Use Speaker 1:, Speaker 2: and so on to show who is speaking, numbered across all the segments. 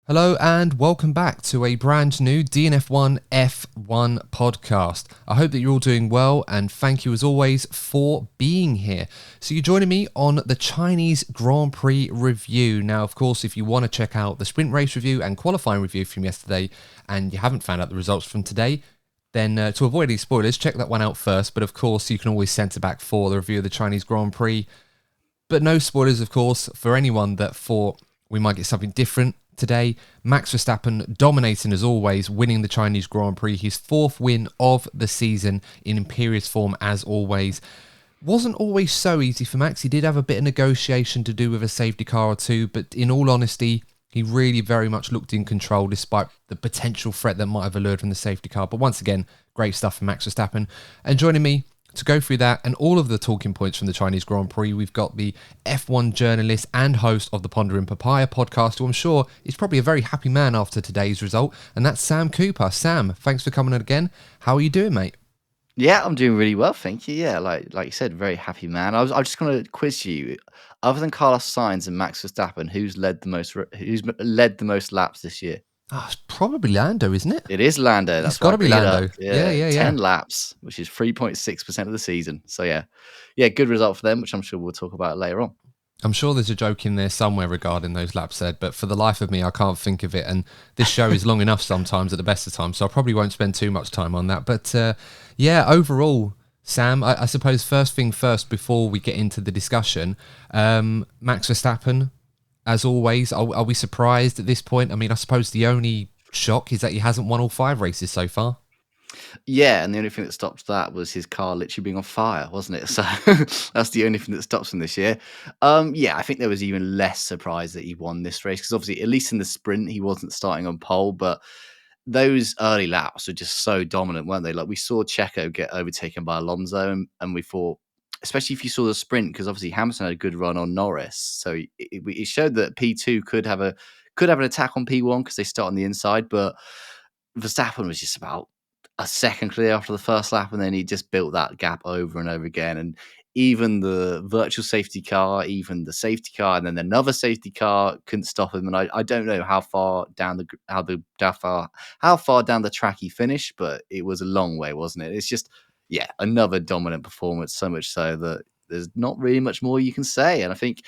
Speaker 1: Hello and welcome back to a brand new DNF1 F1 podcast. I hope that you're all doing well and thank you as always for being here. So you're joining me on the Chinese Grand Prix review. Now, of course, if you want to check out the sprint race review and qualifying review from yesterday and you haven't found out the results from today, then to avoid any spoilers, check that one out first. But of course, you can always centre back for the review of the Chinese Grand Prix. But no spoilers, of course, for anyone that thought we might get something different. Today, Max Verstappen dominating as always, winning the Chinese Grand Prix, his fourth win of the season in imperious form as always. Wasn't always so easy for Max. He did have a bit of negotiation to do with a safety car or two, but in all honesty, he really very much looked in control despite the potential threat that might have allured from the safety car. But once again, great stuff from Max Verstappen. And joining me to go through that and all of the talking points from the Chinese Grand Prix, we've got the F1 journalist and host of the Pondering Papaya podcast, who I'm sure is probably a very happy man after today's result, and that's Sam Cooper. Sam, thanks for coming on again. How are you doing, mate?
Speaker 2: Yeah, I'm doing really well, thank you. Yeah, like you said, very happy man. I'm just going to quiz you. Other than Carlos Sainz and Max Verstappen, who's led the most laps this year?
Speaker 1: It's probably Lando, isn't it?
Speaker 2: It is Lando.
Speaker 1: It's
Speaker 2: That's
Speaker 1: got
Speaker 2: why
Speaker 1: to
Speaker 2: I
Speaker 1: be
Speaker 2: bring it
Speaker 1: Lando.
Speaker 2: up.
Speaker 1: Yeah.
Speaker 2: 10 laps, which is 3.6% of the season. So yeah, good result for them, which I'm sure we'll talk about later on.
Speaker 1: I'm sure there's a joke in there somewhere regarding those laps said, but for the life of me, I can't think of it. And this show is long enough sometimes at the best of times, so I probably won't spend too much time on that. But yeah, overall, Sam, I suppose first thing first, before we get into the discussion, Max Verstappen, as always, are we surprised at this point? I mean, I suppose the only shock is that he hasn't won all 5 races so far.
Speaker 2: Yeah, and the only thing that stopped that was his car literally being on fire, wasn't it? So that's the only thing that stops him this year. Yeah, I think there was even less surprise that he won this race because obviously, at least in the sprint, he wasn't starting on pole, but those early laps were just so dominant, weren't they? Like we saw Checo get overtaken by Alonso, and we thought, especially if you saw the sprint, because obviously Hamilton had a good run on Norris, so it showed that P2 could have an attack on P1 because they start on the inside, but Verstappen was just about a second clear after the first lap, and then he just built that gap over and over again. And even the virtual safety car, even the safety car, and then another safety car couldn't stop him. And I don't know how far down the track he finished, but it was a long way, wasn't it? It's just another dominant performance. So much so that there's not really much more you can say. And I think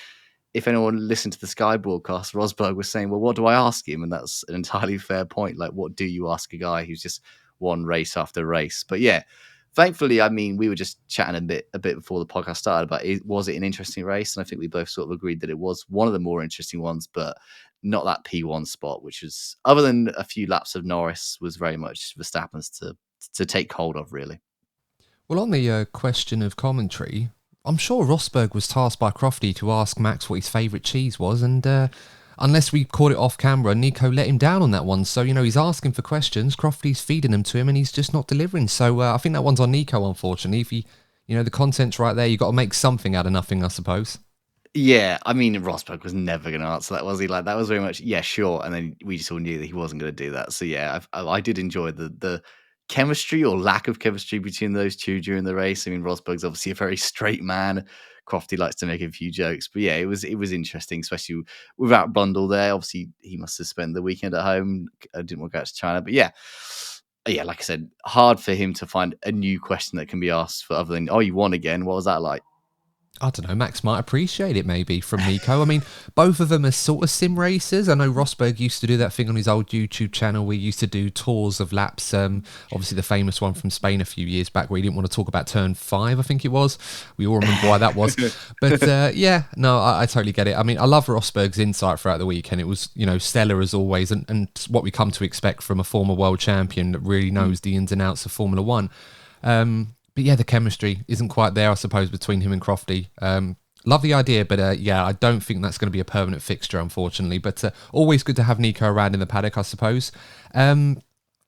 Speaker 2: if anyone listened to the Sky broadcast, Rosberg was saying, well, what do I ask him? And that's an entirely fair point. Like, what do you ask a guy who's just won race after race? But yeah, thankfully, I mean, we were just chatting a bit before the podcast started about was it an interesting race? And I think we both sort of agreed that it was one of the more interesting ones, but not that P1 spot, which was, other than a few laps of Norris, was very much Verstappen's to take hold of, really.
Speaker 1: Well, on the question of commentary, I'm sure Rosberg was tasked by Crofty to ask Max what his favourite cheese was, and unless we caught it off camera, Nico let him down on that one. So, he's asking for questions, Crofty's feeding them to him, and he's just not delivering. So I think that one's on Nico, unfortunately. If the content's right there, you've got to make something out of nothing, I suppose.
Speaker 2: Yeah, I mean, Rosberg was never going to answer that, was he? Like, that was very much, yeah, sure. And then we just all knew that he wasn't going to do that. So yeah, I did enjoy the chemistry or lack of chemistry between those two during the race. I mean, Rosberg's obviously a very straight man. Crofty likes to make a few jokes, but yeah, it was interesting, especially without Bundle there. Obviously, he must have spent the weekend at home. I didn't want to go out to China, but yeah, like I said, hard for him to find a new question that can be asked for other than, oh, you won again. What was that like?
Speaker 1: I don't know, Max might appreciate it maybe from Nico. I mean, both of them are sort of sim racers. I know Rosberg used to do that thing on his old YouTube channel where he used to do tours of laps. Obviously the famous one from Spain a few years back where he didn't want to talk about turn 5, I think it was. We all remember why that was. But I totally get it. I mean, I love Rosberg's insight throughout the week, and it was, stellar as always, and what we come to expect from a former world champion that really knows the ins and outs of Formula One. But yeah, the chemistry isn't quite there, I suppose, between him and Crofty. Love the idea, but I don't think that's going to be a permanent fixture, unfortunately. But always good to have Nico around in the paddock, I suppose.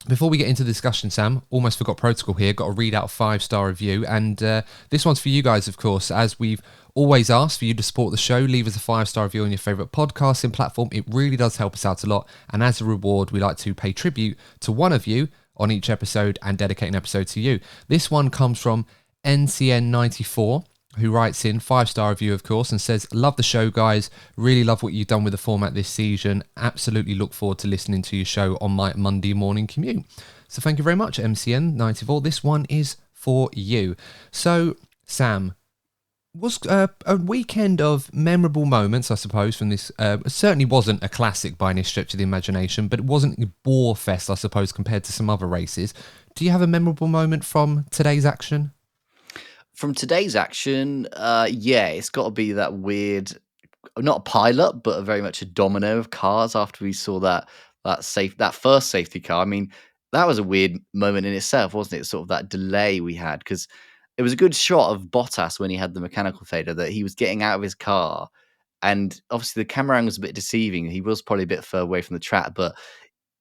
Speaker 1: Before we get into the discussion, Sam, almost forgot protocol here. Got to read out a 5-star review. And this one's for you guys, of course. As we've always asked for you to support the show, leave us a 5-star review on your favourite podcasting platform. It really does help us out a lot. And as a reward, we like to pay tribute to one of you on each episode and dedicate an episode to you. This one comes from NCN94, who writes in 5-star review, of course, and says, love the show, guys. Really love what you've done with the format this season. Absolutely look forward to listening to your show on my Monday morning commute. So thank you very much, MCN94. This one is for you. So, Sam, was a weekend of memorable moments, I suppose, from this. Certainly wasn't a classic by any stretch of the imagination, but it wasn't a bore fest, I suppose, compared to some other races. Do you have a memorable moment from today's action?
Speaker 2: From today's action, yeah, it's got to be that weird, not a pilot, but very much a domino of cars after we saw that first safety car. I mean, that was a weird moment in itself, wasn't it? Sort of that delay we had, because it was a good shot of Bottas when he had the mechanical failure that he was getting out of his car, and obviously the camera angle was a bit deceiving. He was probably a bit further away from the track, but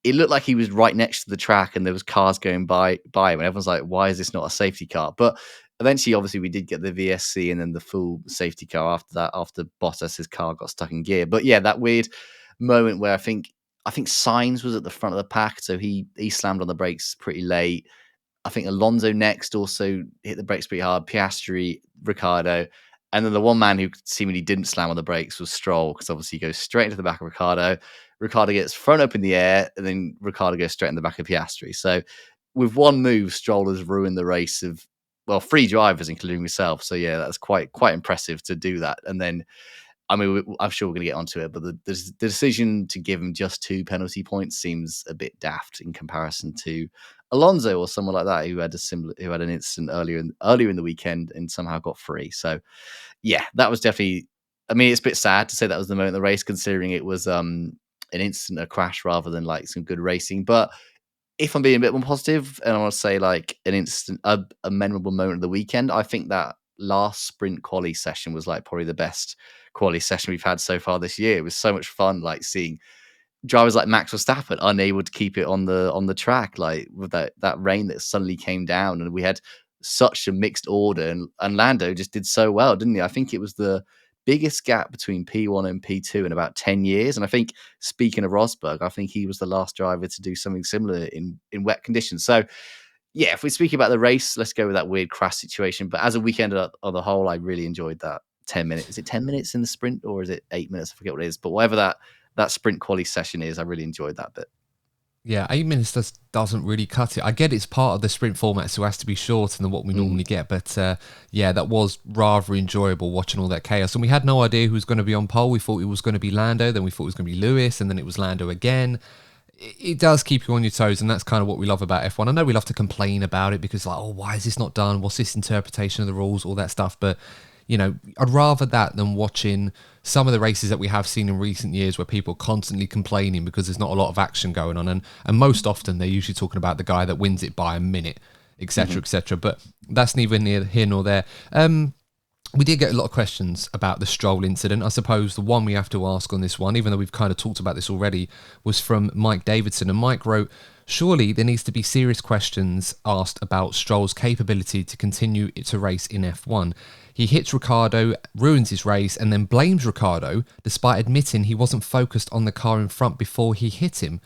Speaker 2: it looked like he was right next to the track and there was cars going by him, and everyone's like, why is this not a safety car? But eventually, obviously, we did get the VSC and then the full safety car after that, after Bottas's car got stuck in gear. But yeah, that weird moment where I think Sainz was at the front of the pack, so he slammed on the brakes pretty late. I think Alonso next also hit the brakes pretty hard. Piastri, Ricciardo, and then the one man who seemingly didn't slam on the brakes was Stroll, because obviously he goes straight into the back of Ricciardo. Ricciardo gets thrown up in the air, and then Ricciardo goes straight in the back of Piastri. So with one move, Stroll has ruined the race of, well, 3 drivers, including myself. So yeah, that's quite impressive to do that. And then, I mean, I'm sure we're going to get onto it, but the decision to give him just 2 penalty points seems a bit daft in comparison to Alonso or someone like that who had an incident earlier in the weekend and somehow got 3. So yeah, that was definitely. I mean, it's a bit sad to say that was the moment of the race, considering it was an incident, a crash, rather than like some good racing. But if I'm being a bit more positive, and I want to say like a memorable moment of the weekend, I think that last sprint quali session was like probably the best quali session we've had so far this year. It was so much fun, like seeing drivers like Max Verstappen unable to keep it on the track, like with that rain that suddenly came down, and we had such a mixed order, and Lando just did so well, didn't he? I think it was the biggest gap between P1 and P2 in about 10 years. And I think, speaking of Rosberg, I think he was the last driver to do something similar in wet conditions. So yeah, if we're speaking about the race, let's go with that weird crash situation. But as a weekend on the whole, I really enjoyed that 10 minutes. Is it 10 minutes in the sprint, or is it 8 minutes? I forget what it is. But whatever that sprint quali session is, I really enjoyed that bit.
Speaker 1: Yeah, 8 minutes doesn't really cut it. I get it's part of the sprint format, so it has to be shorter than what we normally get. But yeah, that was rather enjoyable watching all that chaos. And we had no idea who was going to be on pole. We thought it was going to be Lando, then we thought it was going to be Lewis, and then it was Lando again. It does keep you on your toes, and that's kind of what we love about F1. I know we love to complain about it because, like, oh, why is this not done? What's this interpretation of the rules? All that stuff. But you know, I'd rather that than watching some of the races that we have seen in recent years where people are constantly complaining because there's not a lot of action going on. And most often they're usually talking about the guy that wins it by a minute, etc., etc. But that's neither here nor there. We did get a lot of questions about the Stroll incident. I suppose the one we have to ask on this one, even though we've kind of talked about this already, was from Mike Davidson. And Mike wrote, surely there needs to be serious questions asked about Stroll's capability to continue to race in F1. He hits Ricciardo, ruins his race, and then blames Ricciardo, despite admitting he wasn't focused on the car in front before he hit him.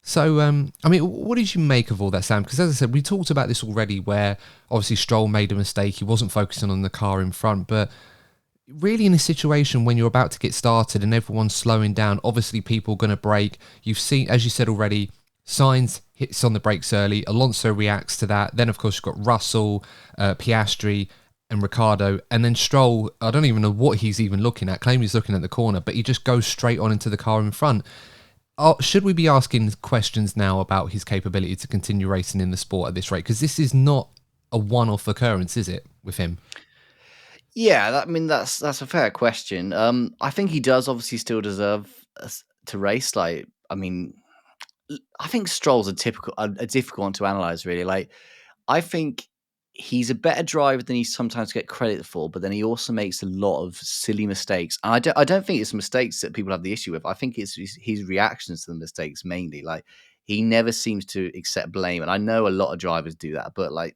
Speaker 1: So, I mean, what did you make of all that, Sam? Because as I said, we talked about this already, where obviously Stroll made a mistake. He wasn't focusing on the car in front. But really, in a situation when you're about to get started and everyone's slowing down, obviously people are going to brake. You've seen, as you said already, Sainz hits on the brakes early. Alonso reacts to that. Then, of course, you've got Russell, Piastri, and Ricciardo. And then Stroll, I don't even know what he's even looking at. Claim he's looking at the corner, but he just goes straight on into the car in front. Should we be asking questions now about his capability to continue racing in the sport at this rate? Because this is not a one-off occurrence, is it, with him?
Speaker 2: Yeah, I mean that's a fair question. I think he does obviously still deserve to race. Like, I mean, I think Stroll's a difficult one to analyze. Really, like, I think he's a better driver than he sometimes get credit for, but then he also makes a lot of silly mistakes. And I don't think it's mistakes that people have the issue with. I think it's his reactions to the mistakes mainly. Like, he never seems to accept blame, and I know a lot of drivers do that, but like,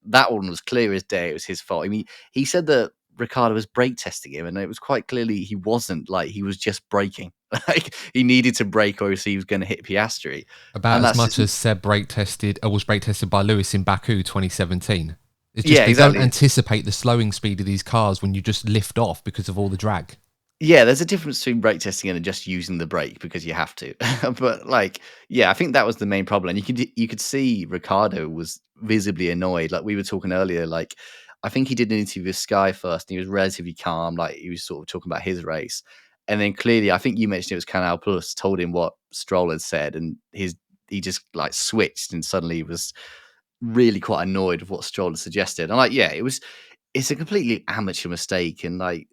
Speaker 2: that one was clear as day. It was his fault. I mean, he said that Ricciardo was brake testing him, and it was quite clearly he wasn't. Like, he was just braking. Like, he needed to brake, or he was going to hit Piastri.
Speaker 1: About as much as Seb was brake tested by Lewis in Baku 2017. It's just
Speaker 2: Yeah,
Speaker 1: they don't
Speaker 2: exactly.
Speaker 1: anticipate the slowing speed of these cars when you just lift off because of all the drag.
Speaker 2: Yeah, there's a difference between brake testing and just using the brake because you have to. But like, yeah, I think that was the main problem. You could see Ricardo was visibly annoyed. Like we were talking earlier, like I think he did an interview with Sky first, and he was relatively calm. Like he was sort of talking about his race, and then clearly, I think you mentioned it was Canal Plus told him what Stroll had said, and he just like switched and suddenly was really quite annoyed with what Stroll had suggested. And like, yeah, it's a completely amateur mistake, and like.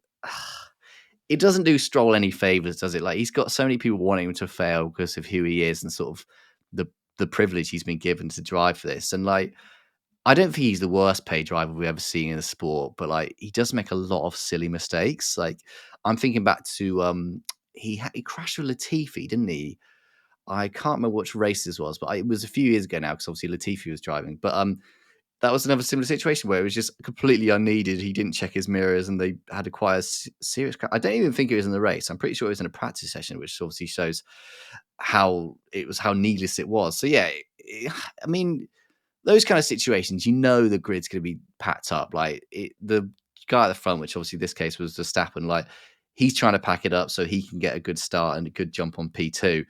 Speaker 2: It doesn't do Stroll any favors, does it? Like he's got so many people wanting him to fail because of who he is and sort of the the privilege he's been given to drive for this. And like, I don't think he's the worst paid driver we've ever seen in the sport, but like he does make a lot of silly mistakes. Like I'm thinking back to he crashed with Latifi, didn't he? I can't remember which race this was, but it was a few years ago now because obviously Latifi was driving. But that was another similar situation where it was just completely unneeded. He didn't check his mirrors, and they had a quite a serious crash. I don't even think it was in the race. I'm pretty sure it was in a practice session, which obviously shows how needless it was. So yeah, I mean, those kind of situations, the grid's going to be packed up. Like the guy at the front, which obviously this case was Verstappen, like he's trying to pack it up so he can get a good start and a good jump on P2.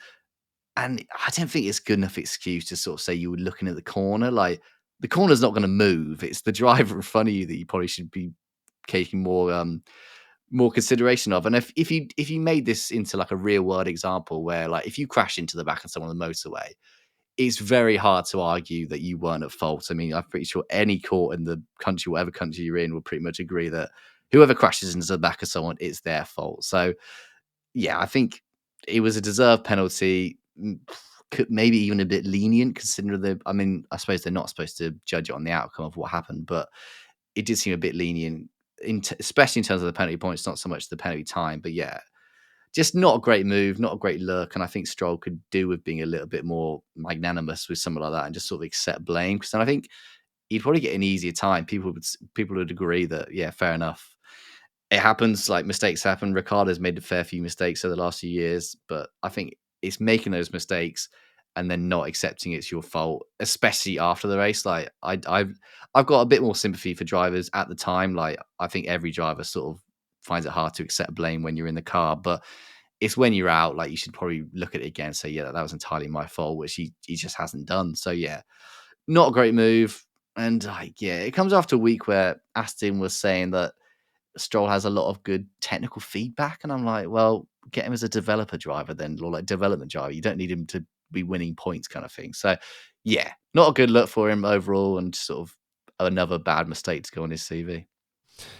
Speaker 2: And I don't think it's good enough excuse to sort of say you were looking at the corner. Like the corner's not going to move. It's the driver in front of you that you probably should be taking more consideration of. And if you made this into like a real world example where like if you crash into the back of someone on the motorway, it's very hard to argue that you weren't at fault. I mean, I'm pretty sure any court in the country, whatever country you're in, will pretty much agree that whoever crashes into the back of someone, it's their fault. So yeah, I think it was a deserved penalty. Maybe even a bit lenient considering I mean, I suppose they're not supposed to judge it on the outcome of what happened, but it did seem a bit lenient, especially in terms of the penalty points, not so much the penalty time. But yeah, just not a great move, not a great look. And I think Stroll could do with being a little bit more magnanimous with something like that and just sort of accept blame. Because then I think he'd probably get an easier time. People would agree that, yeah, fair enough. It happens, like mistakes happen. Ricardo's made a fair few mistakes over the last few years, but I think it's making those mistakes and then not accepting it's your fault, especially after the race. Like I've got a bit more sympathy for drivers at the time. Like I think every driver sort of finds it hard to accept blame when you're in the car, but it's when you're out, like you should probably look at it again and say, yeah, that was entirely my fault, which he just hasn't done. So yeah, not a great move. And yeah, it comes after a week where Aston was saying that Stroll has a lot of good technical feedback, and I'm like, well, get him as a developer driver then, or like development driver. You don't need him to be winning points, kind of thing. So, yeah, not a good look for him overall, and sort of another bad mistake to go on his CV.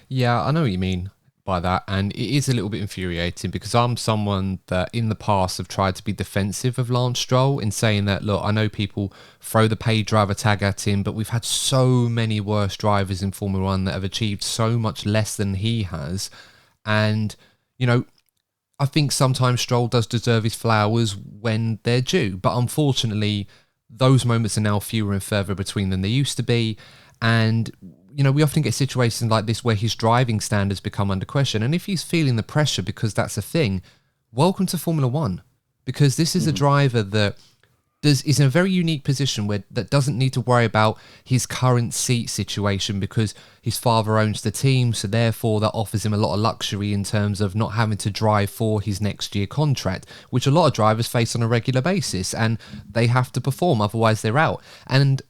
Speaker 1: Yeah, I know what you mean by that, and it is a little bit infuriating because I'm someone that in the past have tried to be defensive of Lance Stroll in saying that, look, I know people throw the paid driver tag at him, but we've had so many worse drivers in Formula One that have achieved so much less than he has. And, I think sometimes Stroll does deserve his flowers when they're due, but unfortunately, those moments are now fewer and further between than they used to be. And we often get situations like this where his driving standards become under question. And if he's feeling the pressure because that's a thing, welcome to Formula One. Because this is a driver that is in a very unique position that doesn't need to worry about his current seat situation because his father owns the team. So therefore that offers him a lot of luxury in terms of not having to drive for his next year contract, which a lot of drivers face on a regular basis, and they have to perform, otherwise they're out. And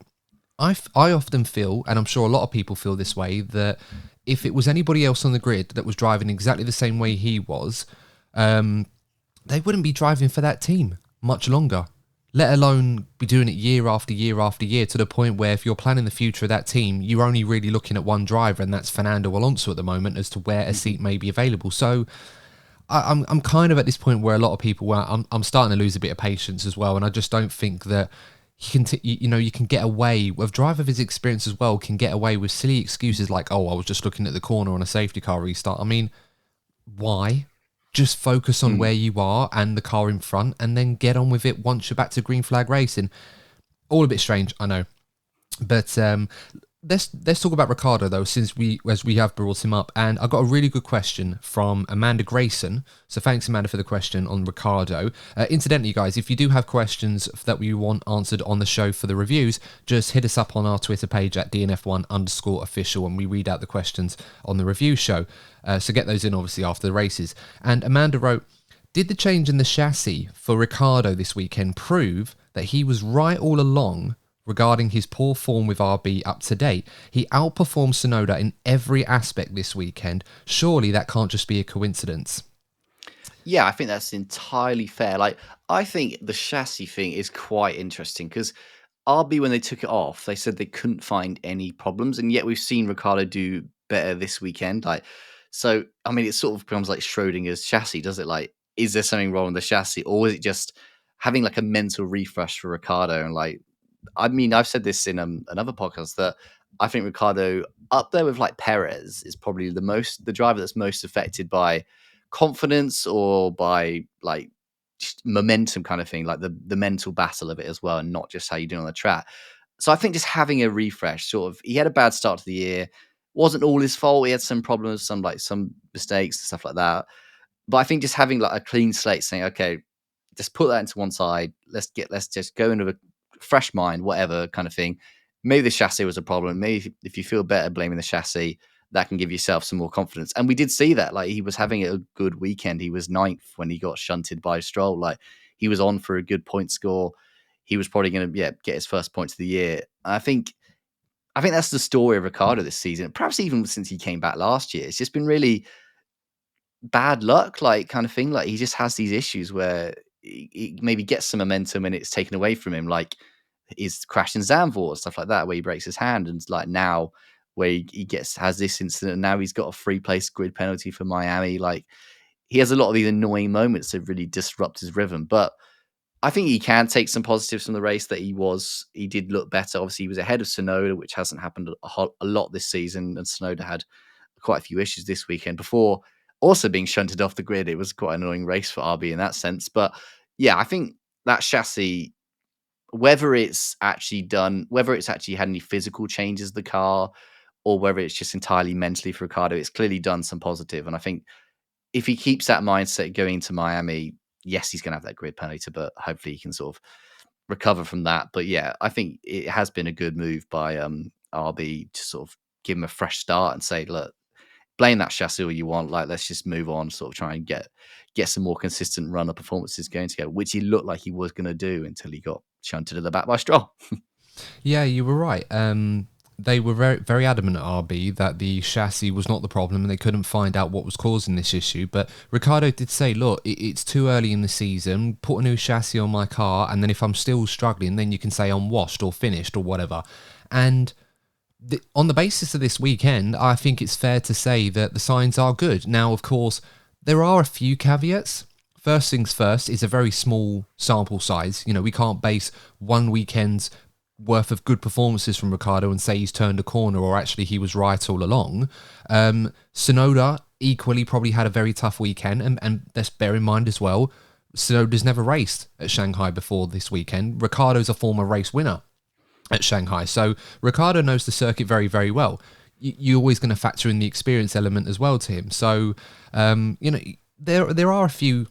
Speaker 1: I often feel, and I'm sure a lot of people feel this way, that if it was anybody else on the grid that was driving exactly the same way he was, they wouldn't be driving for that team much longer, let alone be doing it year after year after year, to the point where if you're planning the future of that team, you're only really looking at one driver, and that's Fernando Alonso at the moment as to where a seat may be available. So I'm kind of at this point where a lot of people, I'm starting to lose a bit of patience as well, and I just don't think that you can get away with, a driver of his experience as well can get away with silly excuses like, oh, I was just looking at the corner on a safety car restart. I mean, why? Just focus on where you are and the car in front, and then get on with it once you're back to green flag racing. All a bit strange, I know. But let's talk about Ricardo though, since we have brought him up, and I got a really good question from Amanda Grayson. So thanks, Amanda, for the question on Ricardo. Incidentally, guys, if you do have questions that we want answered on the show for the reviews, just hit us up on our Twitter page at DNF1_official, and we read out the questions on the review show. So get those in obviously after the races. And Amanda wrote, did the change in the chassis for Ricardo this weekend prove that he was right all along regarding his poor form with RB up to date? He outperformed Tsunoda in every aspect this weekend. Surely that can't just be a coincidence.
Speaker 2: Yeah, I think that's entirely fair. Like, I think the chassis thing is quite interesting because RB, when they took it off, they said they couldn't find any problems, and yet we've seen Ricardo do better this weekend. Like, so I mean, it sort of becomes like Schrodinger's chassis, does it? Like, is there something wrong with the chassis, or is it just having like a mental refresh for Ricardo? And like, I mean, I've said this in another podcast that I think Ricardo, up there with like Perez, is probably the driver that's most affected by confidence or by like just momentum kind of thing, like the mental battle of it as well, and not just how you do on the track. So I think just having a refresh, sort of, he had a bad start to the year, wasn't all his fault. He had some problems, some mistakes, stuff like that. But I think just having like a clean slate, saying, okay, just put that into one side. Let's just go into a fresh mind, whatever kind of thing. Maybe the chassis was a problem. Maybe if you feel better blaming the chassis, that can give yourself some more confidence. And we did see that. Like, he was having a good weekend. He was ninth when he got shunted by Stroll. Like, he was on for a good point score. He was probably going to get his first points of the year. I think that's the story of Ricardo this season. Perhaps even since he came back last year, it's just been really bad luck, like, kind of thing. Like, he just has these issues where he maybe gets some momentum and it's taken away from him, like his crash in Zandvoort and stuff like that, where he breaks his hand, and like now where he has this incident, and now he's got a 3-place grid penalty for Miami. Like, he has a lot of these annoying moments that really disrupt his rhythm. But I think he can take some positives from the race, that he did look better. Obviously, he was ahead of Tsunoda, which hasn't happened a lot this season, and Tsunoda had quite a few issues this weekend before also being shunted off the grid. It was quite an annoying race for RB in that sense. But yeah, I think that chassis, whether it's actually had any physical changes to the car, or whether it's just entirely mentally for Ricardo, it's clearly done some positive. And I think if he keeps that mindset going to Miami, yes, he's going to have that grid penalty, but hopefully he can sort of recover from that. But yeah, I think it has been a good move by RB to sort of give him a fresh start and say, look, blame that chassis all you want. Like, let's just move on, sort of try and get some more consistent runner performances going together, which he looked like he was going to do until he got shunted at the back by Stroll.
Speaker 1: Yeah, you were right. They were very, very adamant at RB that the chassis was not the problem and they couldn't find out what was causing this issue. But Ricardo did say, look, it's too early in the season, put a new chassis on my car, and then if I'm still struggling, then you can say I'm washed or finished or whatever. And on the basis of this weekend, I think it's fair to say that the signs are good. Now, of course, there are a few caveats. First things first, it's a very small sample size. You know, we can't base one weekend's worth of good performances from Ricardo and say he's turned a corner or actually he was right all along. Tsunoda equally probably had a very tough weekend, and let's bear in mind as well, Tsunoda's never raced at Shanghai before this weekend. Ricardo's a former race winner at Shanghai, so Ricardo knows the circuit very, very well. You're always going to factor in the experience element as well to him. So, you know, there are a few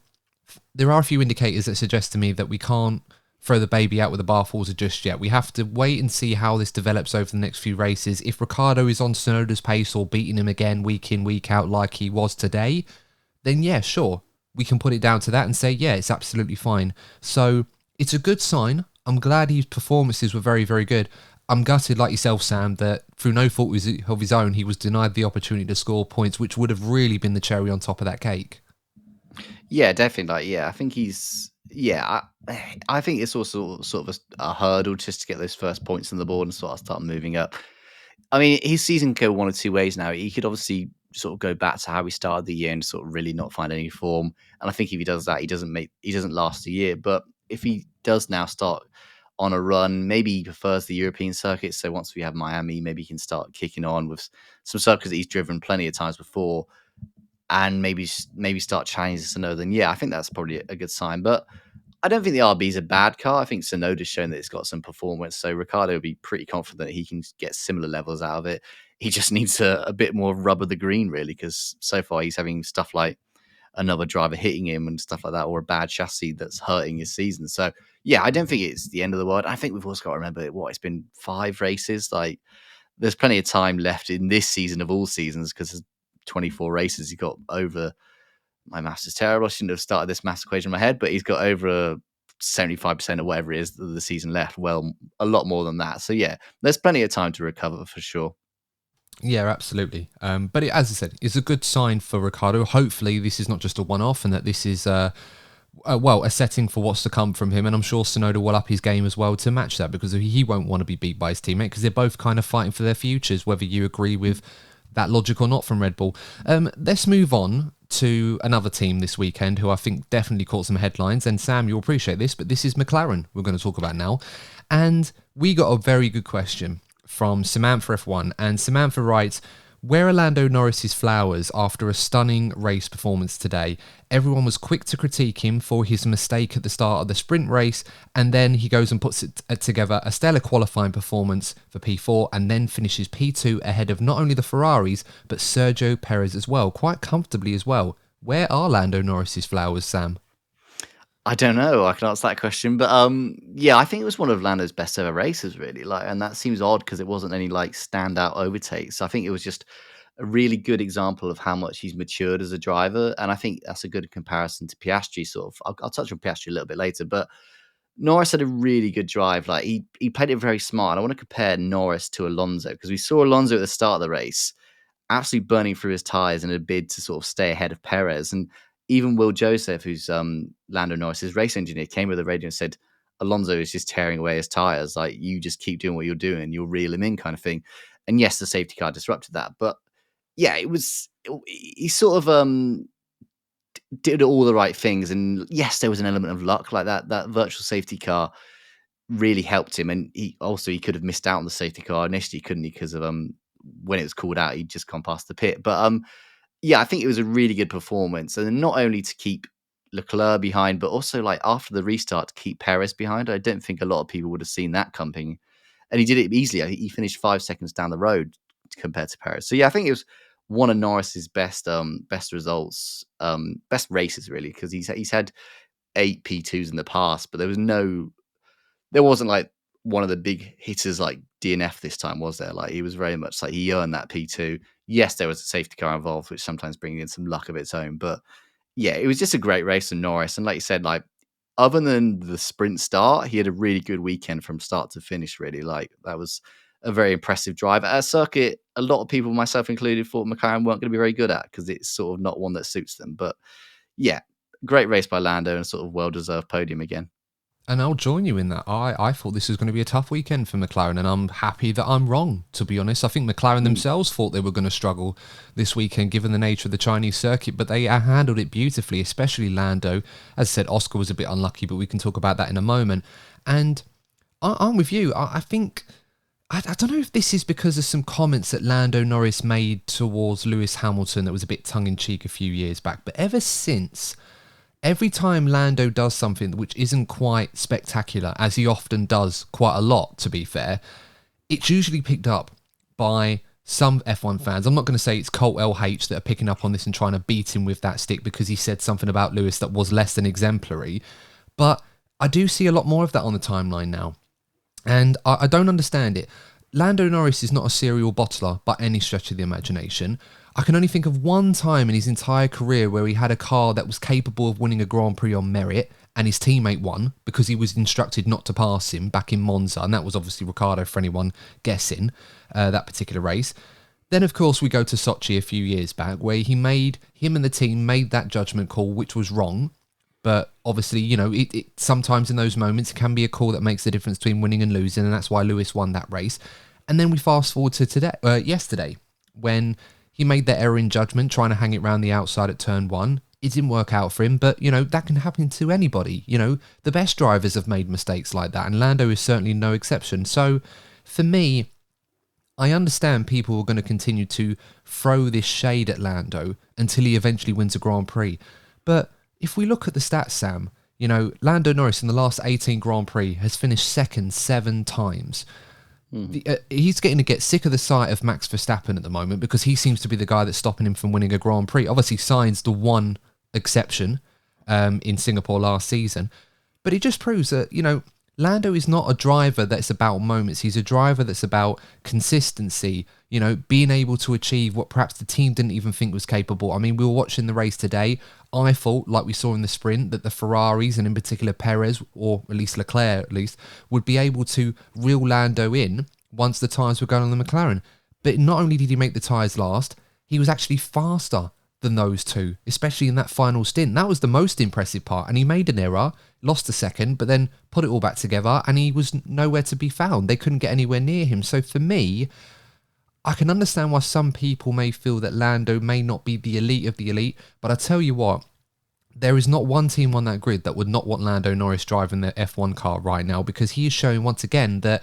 Speaker 1: indicators that suggest to me that we can't throw the baby out with the bathwater just yet. We have to wait and see how this develops over the next few races. If Ricciardo is on Tsunoda's pace or beating him again week in, week out like he was today, then yeah, sure, we can put it down to that and say, yeah, it's absolutely fine. So it's a good sign. I'm glad his performances were very, very good. I'm gutted, like yourself, Sam, that through no fault of his own, he was denied the opportunity to score points, which would have really been the cherry on top of that cake.
Speaker 2: Yeah, definitely. Like, yeah, I think I think it's also sort of a hurdle just to get those first points on the board and sort of start moving up. I mean, his season can go one of two ways now. He could obviously sort of go back to how he started the year and sort of really not find any form. And I think if he does that, he doesn't last a year. But if he does now start on a run, maybe he prefers the European circuit. So once we have Miami, maybe he can start kicking on with some circuits that he's driven plenty of times before, and maybe start challenging Tsunoda. Then yeah, I think that's probably a good sign. But I don't think the RB is a bad car. I think Tsunoda's shown that it's got some performance. So Ricciardo will be pretty confident he can get similar levels out of it. He just needs a bit more rub of the green, really, because so far he's having stuff like another driver hitting him and stuff like that, or a bad chassis that's hurting his season. So yeah, I don't think it's the end of the world. I think we've also got to remember it's been 5 races. Like there's plenty of time left in this season of all seasons because there's 24 races. He got over, my maths is terrible. I shouldn't have started this maths equation in my head, but he's got over 75% or whatever it is of the season left. Well, a lot more than that. So yeah, there's plenty of time to recover for sure.
Speaker 1: Yeah, absolutely. But as I said, it's a good sign for Ricciardo. Hopefully this is not just a one-off and that this is a setting for what's to come from him. And I'm sure Tsunoda will up his game as well to match that, because he won't want to be beat by his teammate, because they're both kind of fighting for their futures, whether you agree with that logic or not from Red Bull. Let's move on to another team this weekend who I think definitely caught some headlines. And Sam, you'll appreciate this, but this is McLaren we're going to talk about now. And we got a very good question from Samantha F1, and Samantha writes, where are Lando Norris's flowers after a stunning race performance today? Everyone was quick to critique him for his mistake at the start of the sprint race, and then he goes and puts it together a stellar qualifying performance for P4 and then finishes P2 ahead of not only the Ferraris but Sergio Perez as well, quite comfortably as well. Where are Lando Norris's flowers, Sam?
Speaker 2: I don't know. I can answer that question, but yeah, I think it was one of Lando's best ever races, really. And that seems odd because it wasn't any standout overtakes. I think it was just a really good example of how much he's matured as a driver, and I think that's a good comparison to Piastri. I'll touch on Piastri a little bit later, but Norris had a really good drive. He played it very smart. I want to compare Norris to Alonso because we saw Alonso at the start of the race absolutely burning through his tyres in a bid to sort of stay ahead of Perez. And even Will Joseph, who's Lando Norris's race engineer, came with the radio and said, Alonso is just tearing away his tyres. You just keep doing what you're doing and you'll reel him in, kind of thing. And yes, the safety car disrupted that. But yeah, he sort of did all the right things. And yes, there was an element of luck. That virtual safety car really helped him. And he could have missed out on the safety car initially, couldn't he? Because of when it was called out, he'd just gone past the pit. But yeah, I think it was a really good performance. And not only to keep Leclerc behind, but also after the restart to keep Perez behind. I don't think a lot of people would have seen that coming. And he did it easily. He finished 5 seconds down the road compared to Perez. So yeah, I think it was one of Norris's best results, best races really, because he's had 8 P2s in the past, but there wasn't one of the big hitters like DNF this time, was there? He was very much he earned that P2. Yes, there was a safety car involved, which sometimes brings in some luck of its own. But yeah, it was just a great race from Norris. And like you said, other than the sprint start, he had a really good weekend from start to finish, really. That was a very impressive drive at a circuit a lot of people, myself included, thought McLaren weren't going to be very good at because it's sort of not one that suits them. But yeah, great race by Lando and sort of well-deserved podium again.
Speaker 1: And I'll join you in that. I thought this was going to be a tough weekend for McLaren, and I'm happy that I'm wrong, to be honest. I think McLaren themselves thought they were going to struggle this weekend, given the nature of the Chinese circuit, but they handled it beautifully, especially Lando. As I said, Oscar was a bit unlucky, but we can talk about that in a moment. And I'm with you. I think... I don't know if this is because of some comments that Lando Norris made towards Lewis Hamilton that was a bit tongue-in-cheek a few years back, but ever since... Every time Lando does something which isn't quite spectacular, as he often does quite a lot, to be fair, it's usually picked up by some F1 fans. I'm not going to say it's Colt LH that are picking up on this and trying to beat him with that stick because he said something about Lewis that was less than exemplary. But I do see a lot more of that on the timeline now. And I don't understand it. Lando Norris is not a serial bottler by any stretch of the imagination. I can only think of one time in his entire career where he had a car that was capable of winning a Grand Prix on merit and his teammate won because he was instructed not to pass him back in Monza, and that was obviously Ricciardo for anyone guessing that particular race. Then, of course, we go to Sochi a few years back where him and the team made that judgment call, which was wrong. But obviously, it sometimes in those moments it can be a call that makes the difference between winning and losing, and that's why Lewis won that race. And then we fast forward to yesterday, when he made that error in judgment, trying to hang it round the outside at turn 1. It didn't work out for him, but, that can happen to anybody. The best drivers have made mistakes like that, and Lando is certainly no exception. So, for me, I understand people are going to continue to throw this shade at Lando until he eventually wins a Grand Prix. But if we look at the stats, Sam, Lando Norris in the last 18 Grand Prix has finished second 7 times. He's getting to get sick of the sight of Max Verstappen at the moment because he seems to be the guy that's stopping him from winning a Grand Prix. Obviously, Sainz the one exception in Singapore last season. But it just proves that, Lando is not a driver that's about moments. He's a driver that's about consistency, being able to achieve what perhaps the team didn't even think was capable. I mean, we were watching the race today. I thought, like we saw in the sprint, that the Ferraris, and in particular Perez, or at least Leclerc at least, would be able to reel Lando in once the tyres were going on the McLaren. But not only did he make the tyres last, he was actually faster than those two, especially in that final stint. That was the most impressive part. And he made an error, lost a second, but then put it all back together, and he was nowhere to be found. They couldn't get anywhere near him. So for me, I can understand why some people may feel that Lando may not be the elite of the elite, but I tell you what, there is not one team on that grid that would not want Lando Norris driving their F1 car right now, because he is showing once again that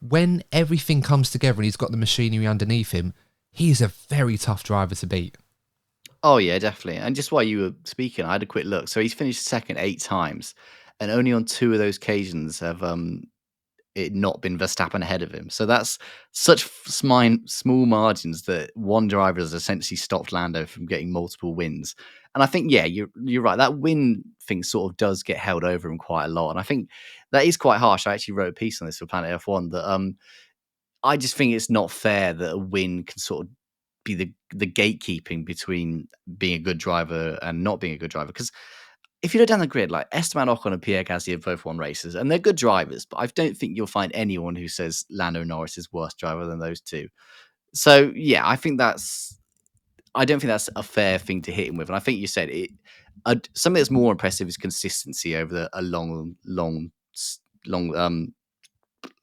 Speaker 1: when everything comes together and he's got the machinery underneath him, he is a very tough driver to beat.
Speaker 2: Oh yeah, definitely. And just while you were speaking, I had a quick look. So he's finished second 8 times, and only on 2 of those occasions have it not been Verstappen ahead of him. So that's such small margins that one driver has essentially stopped Lando from getting multiple wins. And I think, yeah, you're right. That win thing sort of does get held over him quite a lot. And I think that is quite harsh. I actually wrote a piece on this for Planet F1 that I just think it's not fair that a win can sort of be the gatekeeping between being a good driver and not being a good driver. Because if you look down the grid, like Esteban Ocon and Pierre Gasly have both won races, and they're good drivers, but I don't think you'll find anyone who says Lando Norris is worse driver than those two. So yeah, I don't think that's a fair thing to hit him with. And I think you said it. Something that's more impressive is consistency over a long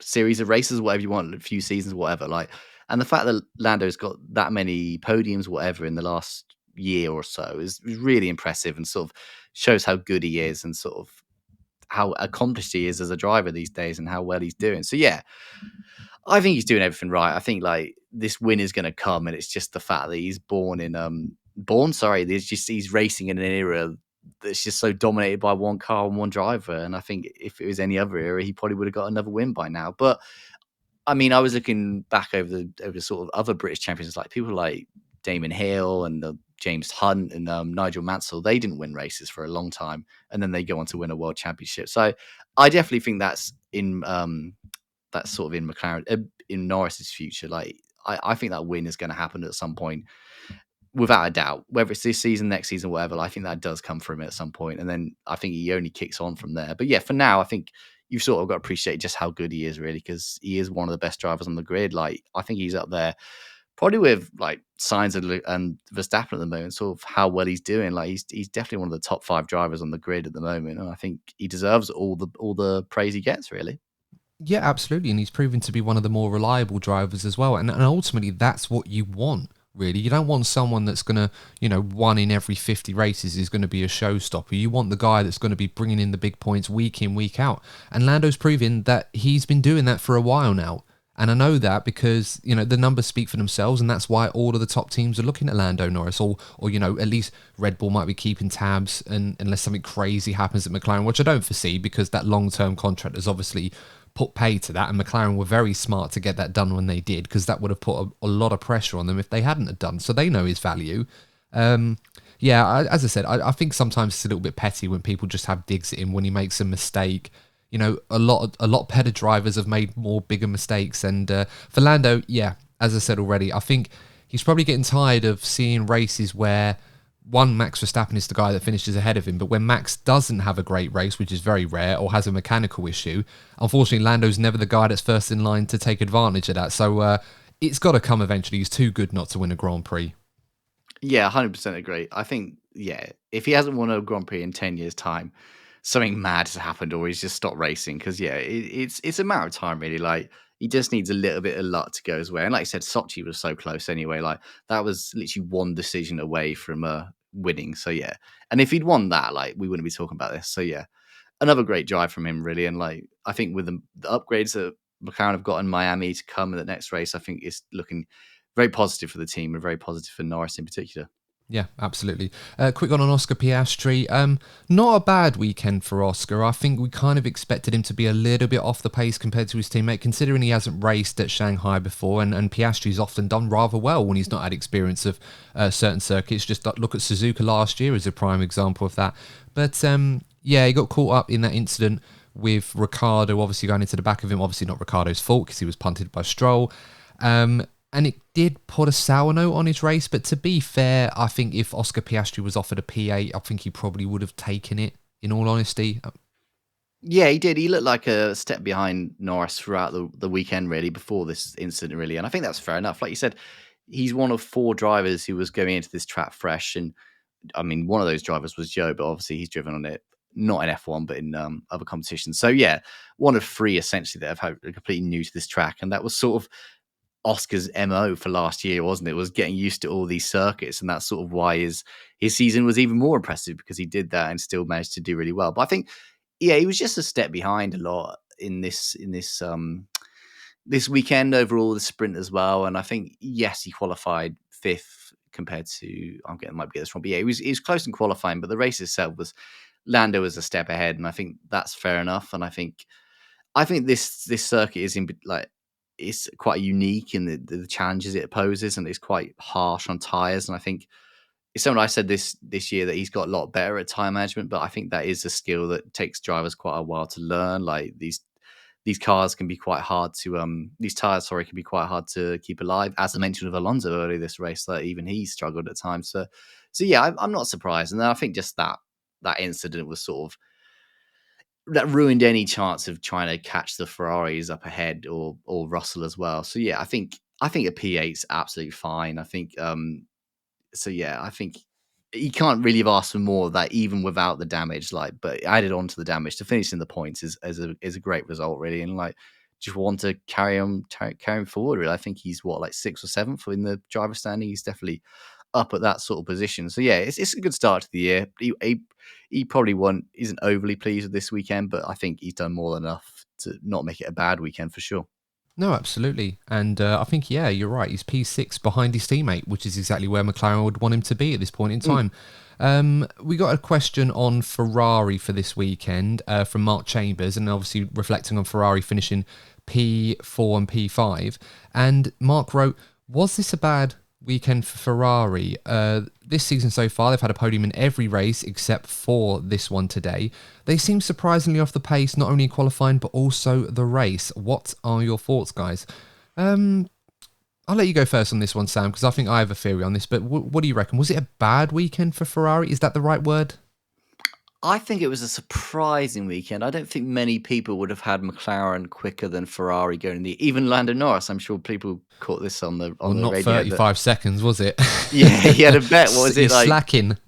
Speaker 2: series of races, whatever you want, a few seasons, whatever. And the fact that Lando's got that many podiums, whatever, in the last year or so is really impressive, and sort of shows how good he is and sort of how accomplished he is as a driver these days and how well he's doing. So yeah, I think he's doing everything right. I think like this win is going to come, and it's just the fact that he's he's racing in an era that's just so dominated by one car and one driver. And I think if it was any other era, he probably would have got another win by now. But I mean, I was looking back over the sort of other British champions, like people like Damon Hill and James Hunt and Nigel Mansell. They didn't win races for a long time, and then they go on to win a world championship. So I definitely think that's sort of in McLaren, in Norris's future. Like I think that win is going to happen at some point, without a doubt. Whether it's this season, next season, whatever, I think that does come from it at some point, and then I think he only kicks on from there. But yeah, for now, I think you've sort of got to appreciate just how good he is, really, because he is one of the best drivers on the grid. Like I think he's up there, probably with like Sainz and Verstappen at the moment. Sort of how well he's doing. Like he's definitely one of the top 5 drivers on the grid at the moment, and I think he deserves all the praise he gets, really.
Speaker 1: Yeah, absolutely. And he's proven to be one of the more reliable drivers as well. And ultimately, that's what you want, really. You don't want someone that's going to, one in every 50 races is going to be a showstopper. You want the guy that's going to be bringing in the big points week in, week out. And Lando's proven that he's been doing that for a while now. And I know that because, the numbers speak for themselves, and that's why all of the top teams are looking at Lando Norris, or at least Red Bull might be keeping tabs, and unless something crazy happens at McLaren, which I don't foresee, because that long-term contract has obviously put pay to that, and McLaren were very smart to get that done when they did, because that would have put a lot of pressure on them if they hadn't have done. So they know his value. As I said, I think sometimes it's a little bit petty when people just have digs at him when he makes a mistake. A lot better drivers have made more bigger mistakes. And for Lando, yeah, as I said already, I think he's probably getting tired of seeing races where Max Verstappen is the guy that finishes ahead of him, but when Max doesn't have a great race, which is very rare, or has a mechanical issue, unfortunately, Lando's never the guy that's first in line to take advantage of that. So it's got to come eventually. He's too good not to win a Grand Prix.
Speaker 2: Yeah, 100% agree. I think, yeah, if he hasn't won a Grand Prix in 10 years' time, something mad has happened, or he's just stopped racing. Because, yeah, it's a matter of time, really. Like, he just needs a little bit of luck to go his way. And like I said, Sochi was so close anyway. Like, that was literally one decision away from winning. So, yeah. And if he'd won that, like, we wouldn't be talking about this. So, yeah, another great drive from him, really. And, like, I think with the upgrades that McLaren have got in Miami to come in the next race, I think it's looking very positive for the team and very positive for Norris in particular.
Speaker 1: Yeah, absolutely. Quick one on Oscar Piastri. Not a bad weekend for Oscar. I think we kind of expected him to be a little bit off the pace compared to his teammate, considering he hasn't raced at Shanghai before, and Piastri's often done rather well when he's not had experience of certain circuits. Just look at Suzuka last year as a prime example of that. But yeah, he got caught up in that incident with Ricciardo obviously going into the back of him. Obviously not Ricciardo's fault because he was punted by Stroll. And it did put a sour note on his race, but to be fair, I think if Oscar Piastri was offered a P8, I think he probably would have taken it, in all honesty.
Speaker 2: Yeah, he did. He looked like a step behind Norris throughout the weekend, really, before this incident, really. And I think that's fair enough. Like you said, he's one of 4 drivers who was going into this track fresh. And I mean, one of those drivers was Joe, but obviously he's driven on it, not in F1, but in other competitions. So yeah, one of 3 essentially that have had completely new to this track. And that was sort of Oscar's MO for last year, wasn't it? Was getting used to all these circuits, and that's sort of why his season was even more impressive, because he did that and still managed to do really well. But I think, yeah, he was just a step behind a lot in this weekend overall, the sprint as well. And I think, yes, he qualified 5th compared to, might get this wrong, but yeah, he was close in qualifying, but the race itself was, Lando was a step ahead, and I think that's fair enough. And I think this circuit is it's quite unique in the challenges it poses, and it's quite harsh on tires. And I think it's something I said this year, that he's got a lot better at tire management, but I think that is a skill that takes drivers quite a while to learn. Like these cars can be quite hard to these tires, sorry, can be quite hard to keep alive. As I mentioned with Alonso earlier this race, that even he struggled at times. So yeah, I'm not surprised. And I think just that incident was sort of, that ruined any chance of trying to catch the Ferraris up ahead, or Russell as well. So yeah, I think a P8's absolutely fine. I think so yeah, I think you can't really have asked for more of that, even without the damage. Like, but added on to the damage to finish in the points is a great result, really. And like, just want to carry him forward. Really, I think he's like 6th or 7th in the driver standing. He's definitely up at that sort of position. So yeah, it's a good start to the year. He probably isn't overly pleased with this weekend, but I think he's done more than enough to not make it a bad weekend for sure.
Speaker 1: No, absolutely. And I think, yeah, you're right. He's P6 behind his teammate, which is exactly where McLaren would want him to be at this point in time. We got a question on Ferrari for this weekend from Mark Chambers, and obviously reflecting on Ferrari finishing P4 and P5. And Mark wrote, was this a bad weekend for Ferrari? This season so far, they've had a podium in every race except for this one today. They seem surprisingly off the pace, not only in qualifying but also the race. What are your thoughts, guys? I'll let you go first on this one, Sam, because I think I have a theory on this, but what do you reckon? Was it a bad weekend for Ferrari? Is that the right word?
Speaker 2: I think it was a surprising weekend. I don't think many people would have had McLaren quicker than Ferrari going even Lando Norris. I'm sure people caught this on the
Speaker 1: not
Speaker 2: radio.
Speaker 1: 35 seconds, was it?
Speaker 2: Yeah, he had a bet. What was it like?
Speaker 1: Slacking.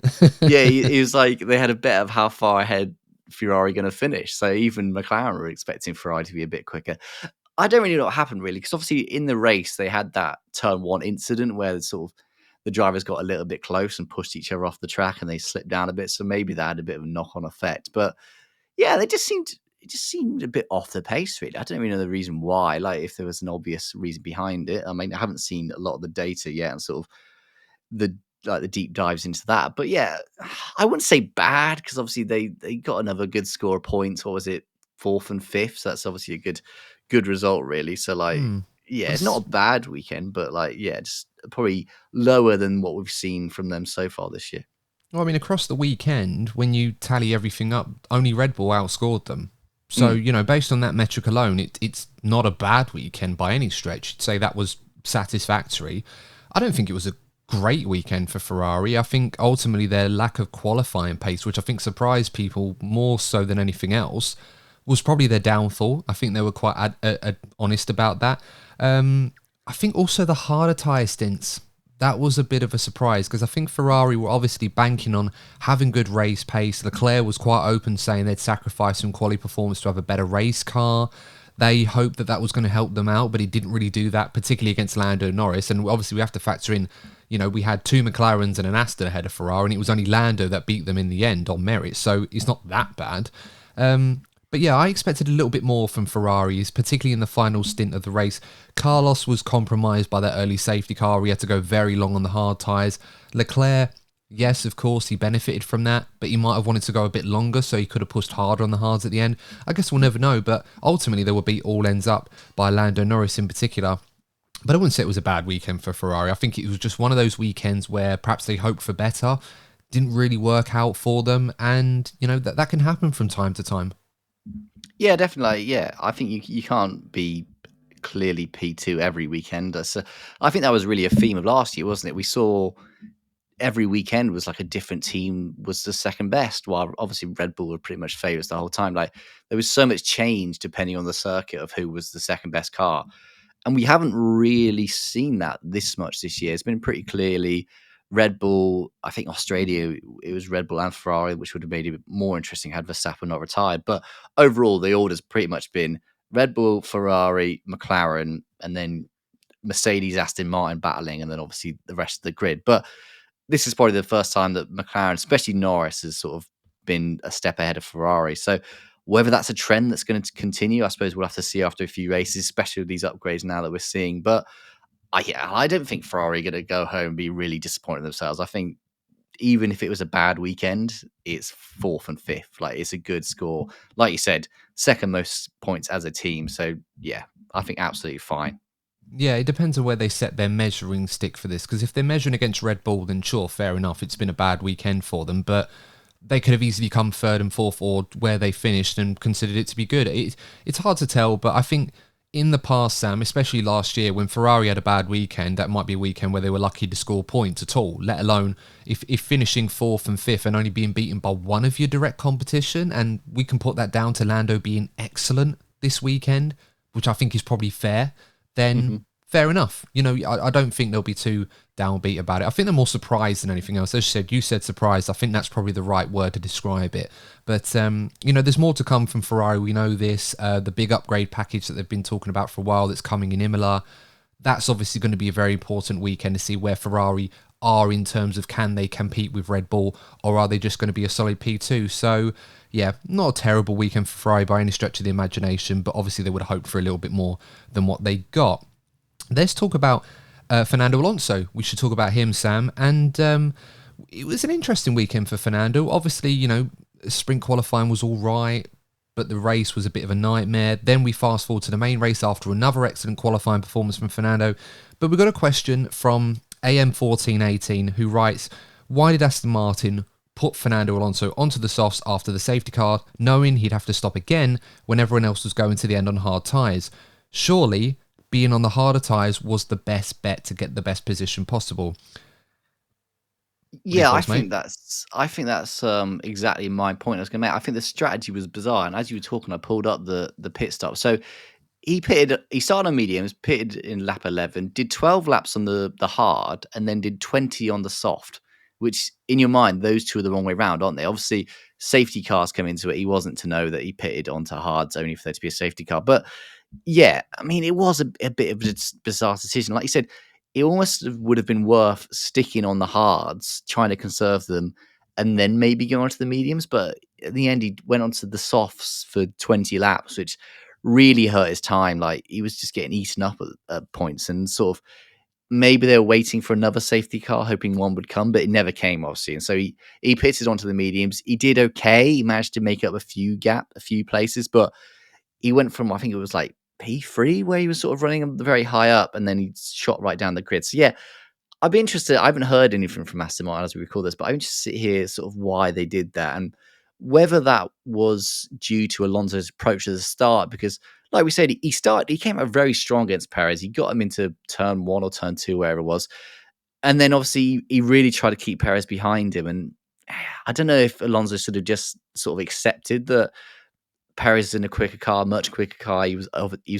Speaker 2: Yeah, he was like, they had a bet of how far ahead Ferrari going to finish. So even McLaren were expecting Ferrari to be a bit quicker. I don't really know what happened, really, because obviously in the race they had that turn 1 incident where sort of the drivers got a little bit close and pushed each other off the track, and they slipped down a bit. So maybe that had a bit of a knock-on effect. But yeah, it just seemed a bit off the pace, really. I don't really know the reason why, like if there was an obvious reason behind it. I mean, I haven't seen a lot of the data yet and sort of the deep dives into that. But yeah, I wouldn't say bad, because obviously they got another good score of points. What was it? 4th and 5th. So that's obviously a good result, really. So like, yeah, it's not a bad weekend, but like, yeah, just probably lower than what we've seen from them so far this year.
Speaker 1: Well, I mean, across the weekend, when you tally everything up, only Red Bull outscored them. So, you know, based on that metric alone, it's not a bad weekend by any stretch. You'd say that was satisfactory. I don't think it was a great weekend for Ferrari. I think ultimately their lack of qualifying pace, which I think surprised people more so than anything else, was probably their downfall. I think they were quite honest about that. I think also the harder tyre stints, that was a bit of a surprise, because I think Ferrari were obviously banking on having good race pace. Leclerc was quite open, saying they'd sacrifice some quality performance to have a better race car. They hoped that was going to help them out, but he didn't really do that, particularly against Lando Norris. And obviously we have to factor in, you know, we had 2 McLarens and an Aston ahead of Ferrari, and it was only Lando that beat them in the end on merit. So it's not that bad. But yeah, I expected a little bit more from Ferraris, particularly in the final stint of the race. Carlos was compromised by that early safety car. He had to go very long on the hard tyres. Leclerc Yes, of course, he benefited from that, but he might have wanted to go a bit longer, so he could have pushed harder on the hards at the end. I guess we'll never know, but ultimately they will beat all ends up by Lando Norris in particular. But I wouldn't say it was a bad weekend for Ferrari. I think it was just one of those weekends where perhaps they hoped for better, didn't really work out for them, and that can happen from time to time.
Speaker 2: Yeah, definitely. Yeah, I think you can't be clearly P2 every weekend. So I think that was really a theme of last year, wasn't it? We saw every weekend was like a different team was the second best, while obviously Red Bull were pretty much favourites the whole time. Like there was so much change depending on the circuit of who was the second best car. And we haven't really seen that this much this year. It's been pretty clearly Red Bull. I think Australia, it was Red Bull and Ferrari, which would have made it more interesting had Verstappen not retired. But overall, the order's pretty much been Red Bull, Ferrari, McLaren, and then Mercedes, Aston Martin battling, and then obviously the rest of the grid. But this is probably the first time that McLaren, especially Norris, has sort of been a step ahead of Ferrari. So whether that's a trend that's going to continue, I suppose we'll have to see after a few races, especially with these upgrades now that we're seeing. But I don't think Ferrari are going to go home and be really disappointed in themselves. I think even if it was a bad weekend, it's fourth and fifth. Like it's a good score. Like you said, second most points as a team. So yeah, I think absolutely fine.
Speaker 1: Yeah, it depends on where they set their measuring stick for this, because if they're measuring against Red Bull, then sure, fair enough, it's been a bad weekend for them, but they could have easily come third and fourth or where they finished and considered it to be good. It's hard to tell, but I think in the past, Sam, especially last year, when Ferrari had a bad weekend, that might be a weekend where they were lucky to score points at all, let alone if finishing fourth and fifth and only being beaten by one of your direct competition. And we can put that down to Lando being excellent this weekend, which I think is probably fair, then fair enough. I don't think they'll be too downbeat about it. I think they're more surprised than anything else. As you said surprised. I think that's probably the right word to describe it. But, there's more to come from Ferrari. We know this. The big upgrade package that they've been talking about for a while that's coming in Imola. That's obviously going to be a very important weekend to see where Ferrari are in terms of can they compete with Red Bull, or are they just going to be a solid P2? So, yeah, not a terrible weekend for Ferrari by any stretch of the imagination, but obviously they would have hoped for a little bit more than what they got. Let's talk about Fernando Alonso. We should talk about him, Sam. And it was an interesting weekend for Fernando. Obviously, sprint qualifying was all right, but the race was a bit of a nightmare. Then we fast forward to the main race after another excellent qualifying performance from Fernando. But we got a question from AM1418 who writes, why did Aston Martin put Fernando Alonso onto the softs after the safety car, knowing he'd have to stop again when everyone else was going to the end on hard tyres? Surely being on the harder tyres was the best bet to get the best position possible.
Speaker 2: Yeah,
Speaker 1: Thoughts, mate?
Speaker 2: I think that's exactly my point I was going to make. I think the strategy was bizarre, and as you were talking, I pulled up the pit stop. So he started on mediums, pitted in lap 11, did 12 laps on the hard, and then did 20 on the soft. Which, in your mind, those two are the wrong way round, aren't they? Obviously, safety cars come into it. He wasn't to know that he pitted onto hards only for there to be a safety car, but yeah, I mean, it was a bit of a bizarre decision. Like you said, it almost would have been worth sticking on the hards, trying to conserve them, and then maybe go on to the mediums. But in the end, he went on to the softs for 20 laps, which really hurt his time. Like he was just getting eaten up at points, and sort of maybe they were waiting for another safety car, hoping one would come, but it never came, obviously. And so he pitted onto the mediums. He did okay. He managed to make up a few places, but he went from, I think it was like P3, where he was sort of running very high up, and then he shot right down the grid. So yeah, I'd be interested. I haven't heard anything from Aston Martin as we record this, but I'm interested to hear sort of why they did that and whether that was due to Alonso's approach at the start. Because, like we said, he came out very strong against Perez. He got him into turn one or turn two, wherever it was, and then obviously he really tried to keep Perez behind him. And I don't know if Alonso should have just sort of accepted that Perez is in a quicker car, much quicker car. He was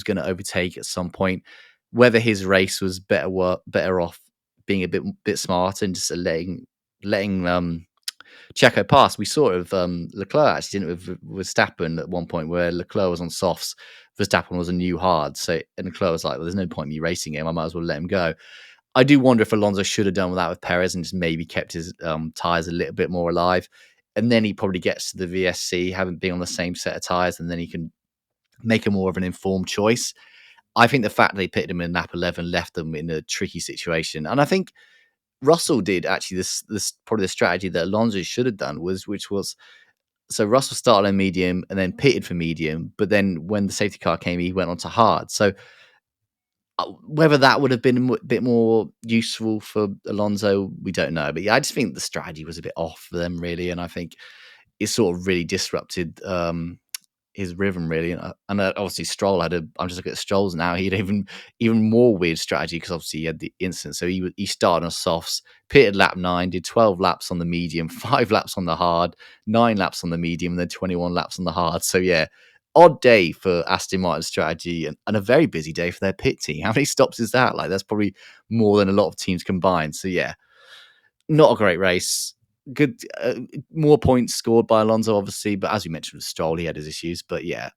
Speaker 2: going to overtake at some point. Whether his race was better off being a bit smarter and just letting Checo pass. We saw it with Leclerc actually, didn't it, with Verstappen at one point, where Leclerc was on softs, Verstappen was a new hard. So and Leclerc was like, "Well, there's no point in me racing him. I might as well let him go." I do wonder if Alonso should have done that with Perez and just maybe kept his tyres a little bit more alive. And then he probably gets to the VSC, having been on the same set of tyres, and then he can make a more of an informed choice. I think the fact they pitted him in lap 11 left them in a tricky situation. And I think Russell did actually this probably the strategy that Alonso should have done which was so Russell started on medium and then pitted for medium, but then when the safety car came, he went on to hard. So whether that would have been a bit more useful for Alonso, we don't know. But yeah, I just think the strategy was a bit off for them, really, and I think it sort of really disrupted his rhythm, really. And obviously Stroll I'm just looking at Stroll's now. He had even more weird strategy because obviously he had the incident. So he started on softs, pitted lap 9, did 12 laps on the medium, 5 laps on the hard, 9 laps on the medium, and then 21 laps on the hard. So yeah, odd day for Aston Martin's strategy and a very busy day for their pit team. How many stops is that? Like, that's probably more than a lot of teams combined. So yeah, not a great race. Good, more points scored by Alonso, obviously, but as we mentioned with Stroll, he had his issues. But yeah,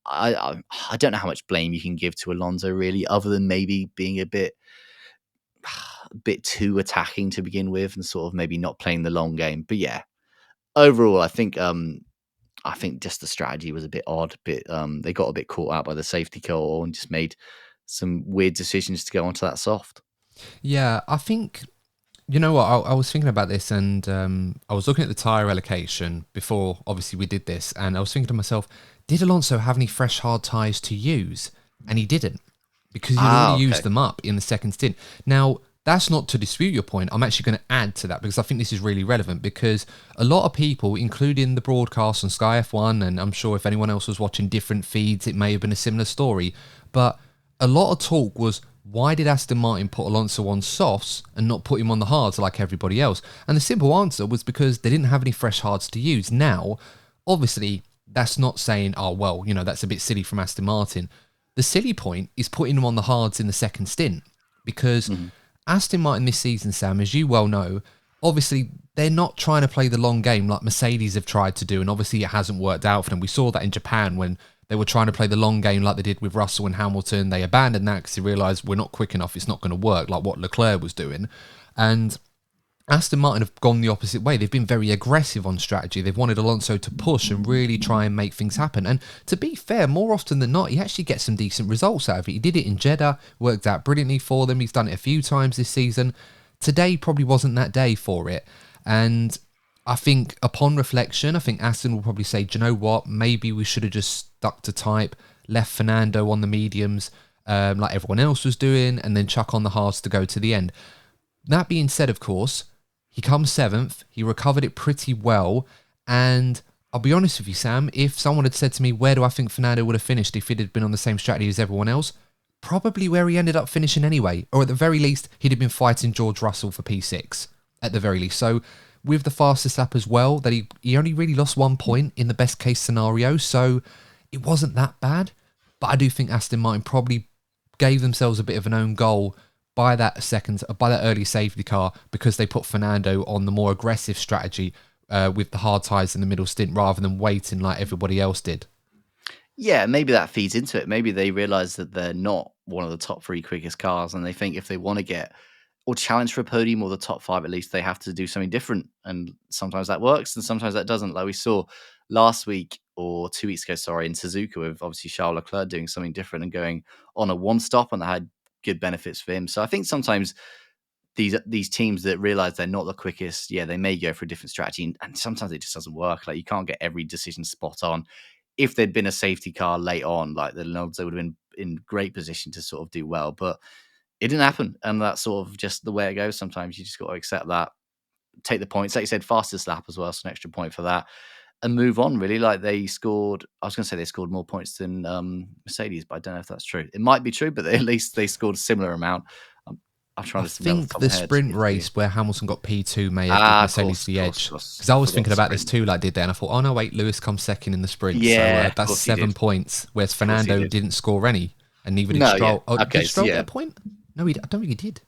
Speaker 2: I don't know how much blame you can give to Alonso, really, other than maybe being a bit too attacking to begin with, and sort of maybe not playing the long game. But yeah, overall, I think just the strategy was a bit odd. They got a bit caught out by the safety car and just made some weird decisions to go onto that soft.
Speaker 1: Yeah, I think, you know what, I was thinking about this, and I was looking at the tyre allocation before, obviously, we did this, and I was thinking to myself, did Alonso have any fresh hard tyres to use? And he didn't, because he'd already used them up in the second stint. Now, that's not to dispute your point. I'm actually going to add to that, because I think this is really relevant, because a lot of people, including the broadcast on Sky F1, and I'm sure if anyone else was watching different feeds, it may have been a similar story, but a lot of talk was, why did Aston Martin put Alonso on softs and not put him on the hards like everybody else? And the simple answer was because they didn't have any fresh hards to use. Now, obviously, that's not saying, oh, well, you know, that's a bit silly from Aston Martin. The silly point is putting them on the hards in the second stint, because Aston Martin this season, Sam, as you well know, obviously they're not trying to play the long game like Mercedes have tried to do, and obviously it hasn't worked out for them. We saw that in Japan when they were trying to play the long game like they did with Russell and Hamilton. They abandoned that because they realised we're not quick enough, it's not going to work, like what Leclerc was doing. And Aston Martin have gone the opposite way. They've been very aggressive on strategy. They've wanted Alonso to push and really try and make things happen. And to be fair, more often than not, he actually gets some decent results out of it. He did it in Jeddah, worked out brilliantly for them. He's done it a few times this season. Today probably wasn't that day for it. And I think upon reflection, I think Aston will probably say, do you know what? Maybe we should have just stuck to type, left Fernando on the mediums like everyone else was doing, and then chuck on the hards to go to the end. That being said, of course, he comes 7th. He recovered it pretty well. And I'll be honest with you, Sam, if someone had said to me, where do I think Fernando would have finished if it had been on the same strategy as everyone else? Probably where he ended up finishing anyway. Or at the very least, he'd have been fighting George Russell for P6, at the very least. So with the fastest lap as well, that he only really lost 1 point in the best case scenario. So it wasn't that bad. But I do think Aston Martin probably gave themselves a bit of an own goal by that early safety car, because they put Fernando on the more aggressive strategy with the hard tyres in the middle stint rather than waiting like everybody else did.
Speaker 2: Yeah, maybe that feeds into it. Maybe they realise that they're not one of the top 3 quickest cars, and they think if they want to get or challenge for a podium or the top 5 at least, they have to do something different. And sometimes that works and sometimes that doesn't. Like we saw last week or 2 weeks ago, in Suzuka, with obviously Charles Leclerc doing something different and going on a one stop, and that had good benefits for him. So I think sometimes these teams that realize they're not the quickest, yeah, they may go for a different strategy, and sometimes it just doesn't work. Like, you can't get every decision spot on. If there'd been a safety car late on, like the Alonso would have been in great position to sort of do well, but it didn't happen, and that's sort of just the way it goes. Sometimes you just got to accept that, take the points. Like you said, fastest lap as well, so an extra point for that, and move on, really. Like, they scored, I was going to say they scored more points than Mercedes, but I don't know if that's true. It might be true, but at least they scored a similar amount. I'm trying to
Speaker 1: think the sprint race where Hamilton got P2 may have given Mercedes the edge. Because I was thinking about this too, like, did they? And I thought, oh no, wait, Lewis comes second in the sprint.
Speaker 2: Yeah,
Speaker 1: so that's 7 points, whereas Fernando didn't score any, and neither did Stroll.
Speaker 2: Yeah.
Speaker 1: Did Stroll get a point? No, I don't think he did.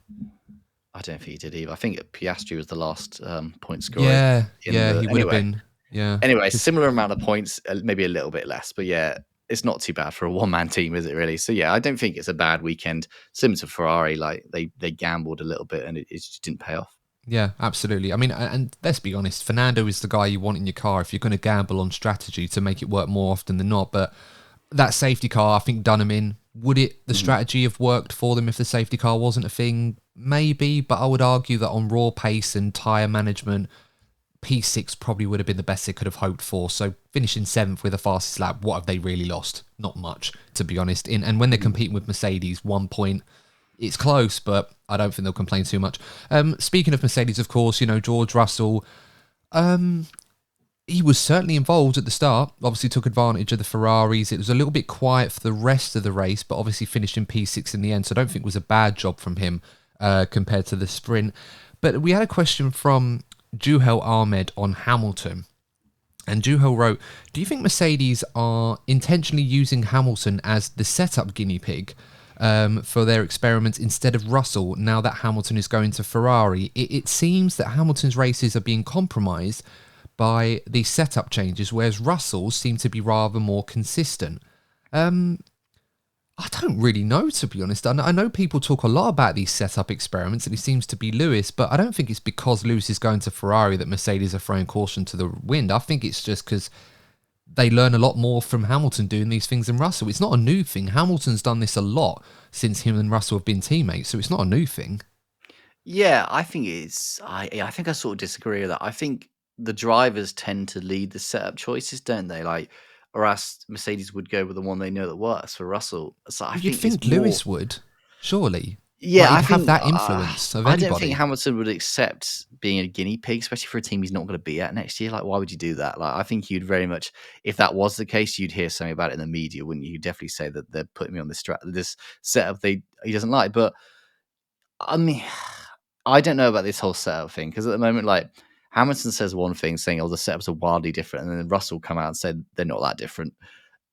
Speaker 2: I don't think he did either. I think Piastri was the last point scorer.
Speaker 1: Yeah, he would have been. Yeah.
Speaker 2: Anyway, similar amount of points, maybe a little bit less, but yeah, it's not too bad for a one-man team, is it really? So yeah, I don't think it's a bad weekend. Similar to Ferrari, like they gambled a little bit and it just didn't pay off.
Speaker 1: Yeah, absolutely. I mean, and let's be honest, Fernando is the guy you want in your car if you're going to gamble on strategy to make it work more often than not. But that safety car, I think, done them in. Would the strategy have worked for them if the safety car wasn't a thing? maybe, but I would argue that on raw pace and tyre management, P6 probably would have been the best they could have hoped for. So finishing 7th with the fastest lap, what have they really lost? Not much, to be honest. And when they're competing with Mercedes, 1 point, it's close, but I don't think they'll complain too much. Speaking of Mercedes, of course, George Russell, he was certainly involved at the start, obviously took advantage of the Ferraris. It was a little bit quiet for the rest of the race, but obviously finished in P6 in the end, so I don't think it was a bad job from him compared to the sprint. But we had a question from Juhel Ahmed on Hamilton. And Juhel wrote, do you think Mercedes are intentionally using Hamilton as the setup guinea pig for their experiments instead of Russell now that Hamilton is going to Ferrari? It seems that Hamilton's races are being compromised by these setup changes, whereas Russell's seem to be rather more consistent. I don't really know, to be honest. I know people talk a lot about these setup experiments, and it seems to be Lewis, but I don't think it's because Lewis is going to Ferrari that Mercedes are throwing caution to the wind. I think it's just because they learn a lot more from Hamilton doing these things than Russell. It's not a new thing. Hamilton's done this a lot since him and Russell have been teammates, so it's not a new thing.
Speaker 2: Yeah, I think it's. I think I sort of disagree with that. I think the drivers tend to lead the setup choices, don't they? Like, or else Mercedes would go with the one they know that works for Russell. So I
Speaker 1: Well, you'd
Speaker 2: think it's
Speaker 1: think
Speaker 2: more.
Speaker 1: Lewis would, surely.
Speaker 2: Yeah,
Speaker 1: Like,
Speaker 2: I
Speaker 1: he'd have
Speaker 2: think
Speaker 1: that influence of
Speaker 2: I don't think
Speaker 1: anybody.
Speaker 2: Hamilton would accept being a guinea pig, especially for a team he's not going to be at next year. Like, why would you do that? Like, I think you'd very much, if that was the case, you'd hear something about it in the media, wouldn't you? You'd definitely say that they're putting me on this setup he doesn't like. But I mean, I don't know about this whole setup thing because at the moment, like Hamilton says one thing, saying, "Oh, the setups are wildly different," and then Russell come out and said they're not that different.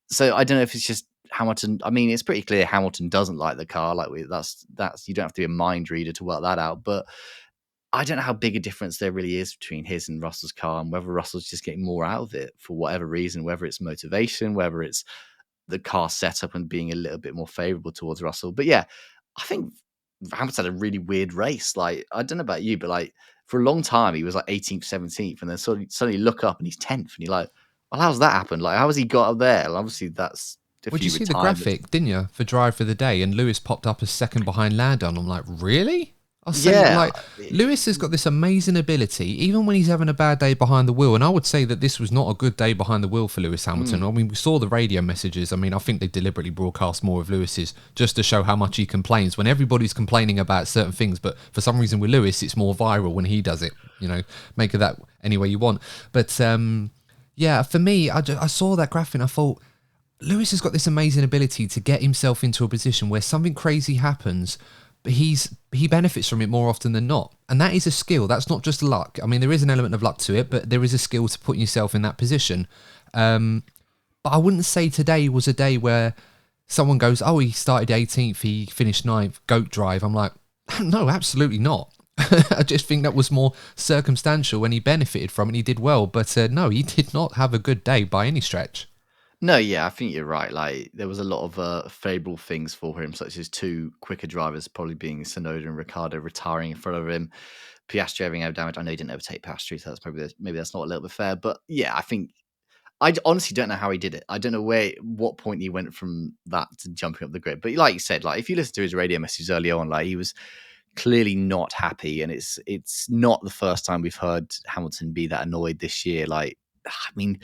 Speaker 2: So I don't know if it's just Hamilton. I mean, it's pretty clear Hamilton doesn't like the car. Like that's you don't have to be a mind reader to work that out. But I don't know how big a difference there really is between his and Russell's car, and whether Russell's just getting more out of it for whatever reason, whether it's motivation, whether it's the car setup and being a little bit more favourable towards Russell. But yeah, I think Hamilton had a really weird race. Like, I don't know about you, but like for a long time he was like 18th, 17th, and then suddenly look up and he's 10th, and you're like, well, how's that happened? Like, how has he got up there? And obviously that's a
Speaker 1: Would
Speaker 2: few
Speaker 1: you see the
Speaker 2: retirements.
Speaker 1: graphic, didn't you, for Drive for the Day? And Lewis popped up as second behind Lando, and I'm like, really? I say,
Speaker 2: Yeah,
Speaker 1: like, Lewis has got this amazing ability, even when he's having a bad day behind the wheel. And I would say that this was not a good day behind the wheel for Lewis Hamilton. I mean, we saw the radio messages. I mean, I think they deliberately broadcast more of Lewis's just to show how much he complains when everybody's complaining about certain things. But for some reason with Lewis, it's more viral when he does it. Make of that any way you want. But yeah, for me, I saw that graphic and I thought, Lewis has got this amazing ability to get himself into a position where something crazy happens, but he benefits from it more often than not. And that is a skill. That's not just luck. I mean, there is an element of luck to it, but there is a skill to putting yourself in that position. But I wouldn't say today was a day where someone goes, oh, he started 18th, he finished 9th, GOAT drive. I'm like, no, absolutely not. I just think that was more circumstantial when he benefited from it and he did well. But no, he did not have a good day by any stretch.
Speaker 2: No, yeah, I think you're right. Like there was a lot of favourable things for him, such as two quicker drivers, probably being Sonoda and Ricciardo retiring in front of him. Piastri having air damage. I know he didn't overtake Piastri, so that's probably maybe that's not a little bit fair. But yeah, I think honestly don't know how he did it. I don't know what point he went from that to jumping up the grid. But like you said, like if you listen to his radio messages early on, like he was clearly not happy, and it's not the first time we've heard Hamilton be that annoyed this year. Like, I mean,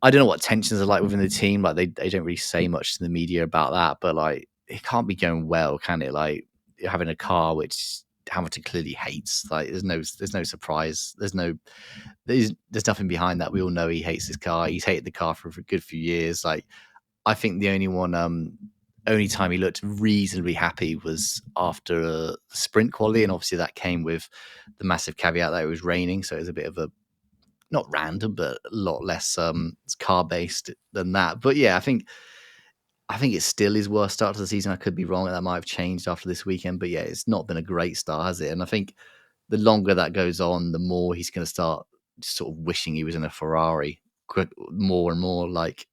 Speaker 2: I don't know what tensions are like within the team. Like they don't really say much to the media about that, but like it can't be going well, can it? Like having a car which Hamilton clearly hates. Like there's no surprise. There's nothing behind that. We all know he hates his car. He's hated the car for a good few years. Like I think the only time he looked reasonably happy was after a sprint quality, and obviously that came with the massive caveat that it was raining, so it was a bit of a not random, but a lot less car based than that. But yeah, I think it's still his worst start to the season. I could be wrong, and that might have changed after this weekend. But yeah, it's not been a great start, has it? And I think the longer that goes on, the more he's going to start sort of wishing he was in a Ferrari more and more. Like,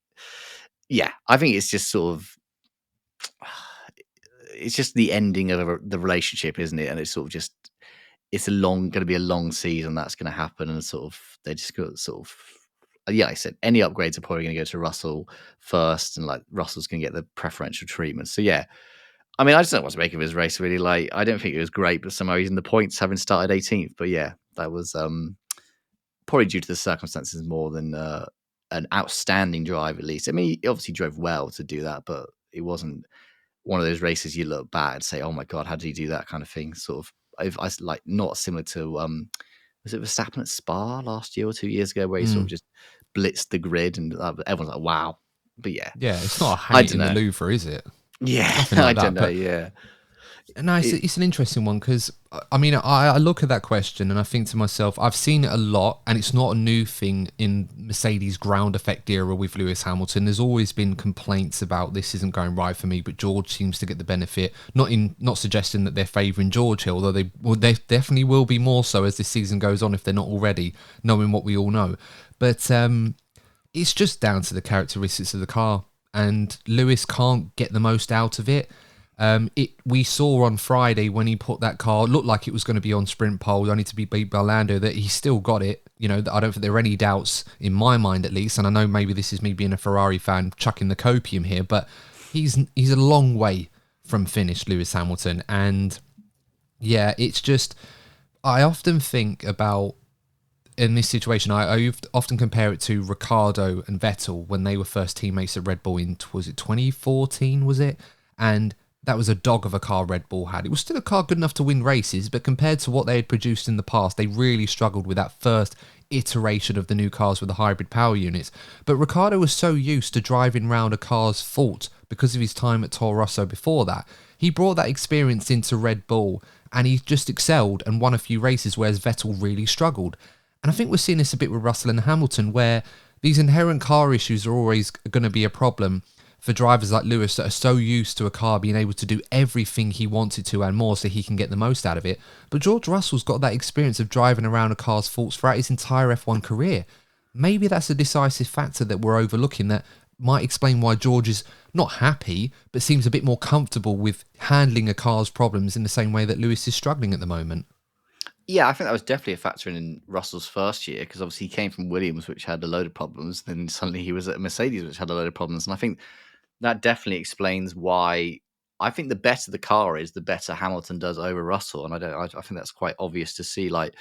Speaker 2: yeah, I think it's just sort of it's just the ending of the relationship, isn't it? And it's sort of just it's going to be a long season that's going to happen, and sort of they just got sort of yeah, like I said, any upgrades are probably going to go to Russell first, and like Russell's going to get the preferential treatment. So yeah, I mean, I just don't know what to make of his race, really. Like, I don't think it was great, but somehow he's in the points having started 18th. But yeah, that was probably due to the circumstances more than an outstanding drive, at least. I mean, he obviously drove well to do that, but it wasn't one of those races you look back and say, "Oh my god, how did he do that?" kind of thing. Sort of, I like not similar to was it Verstappen at Spa last year or 2 years ago, where he sort of
Speaker 1: Mm.
Speaker 2: just blitzed the grid and everyone's like, "Wow." But yeah,
Speaker 1: Yeah, it's not a
Speaker 2: I
Speaker 1: hate
Speaker 2: don't
Speaker 1: in the
Speaker 2: know.
Speaker 1: Louvre, is it?
Speaker 2: Yeah,
Speaker 1: Nothing
Speaker 2: I
Speaker 1: like
Speaker 2: don't
Speaker 1: that.
Speaker 2: know.
Speaker 1: But
Speaker 2: Yeah,
Speaker 1: no,
Speaker 2: it,
Speaker 1: it's an interesting one because I mean, I look at that question and I think to myself, I've seen it a lot, and it's not a new thing in Mercedes ground effect era with Lewis Hamilton. There's always been complaints about this isn't going right for me, but George seems to get the benefit. Not suggesting that they're favouring George here, although they definitely will be more so as this season goes on if they're not already, knowing what we all know. But it's just down to the characteristics of the car, and Lewis can't get the most out of it. We saw on Friday when he put that car, looked like it was going to be on sprint pole, only to be beat by Lando, that he still got it. You know, I don't think there are any doubts in my mind, at least. And I know maybe this is me being a Ferrari fan chucking the copium here, but he's a long way from finished, Lewis Hamilton. And yeah, it's just, I often think about in this situation, I often compare it to Ricciardo and Vettel when they were first teammates at Red Bull in, was it 2014, was it? And that was a dog of a car Red Bull had. It was still a car good enough to win races, but compared to what they had produced in the past, they really struggled with that first iteration of the new cars with the hybrid power units. But Ricciardo was so used to driving round a car's fault because of his time at Toro Rosso before that. He brought that experience into Red Bull and he just excelled and won a few races, whereas Vettel really struggled. And I think we're seeing this a bit with Russell and Hamilton, where these inherent car issues are always going to be a problem for drivers like Lewis that are so used to a car being able to do everything he wanted to and more so he can get the most out of it. But George Russell's got that experience of driving around a car's faults throughout his entire F1 career. Maybe that's a decisive factor that we're overlooking that might explain why George is not happy, but seems a bit more comfortable with handling a car's problems in the same way that Lewis is struggling at the moment.
Speaker 2: yeah, I think that was definitely a factor in Russell's first year because obviously he came from Williams, which had a load of problems. Then suddenly he was at Mercedes, which had a load of problems, and I think that definitely explains why. I think the better the car is, the better Hamilton does over Russell, and I think that's quite obvious to see. Like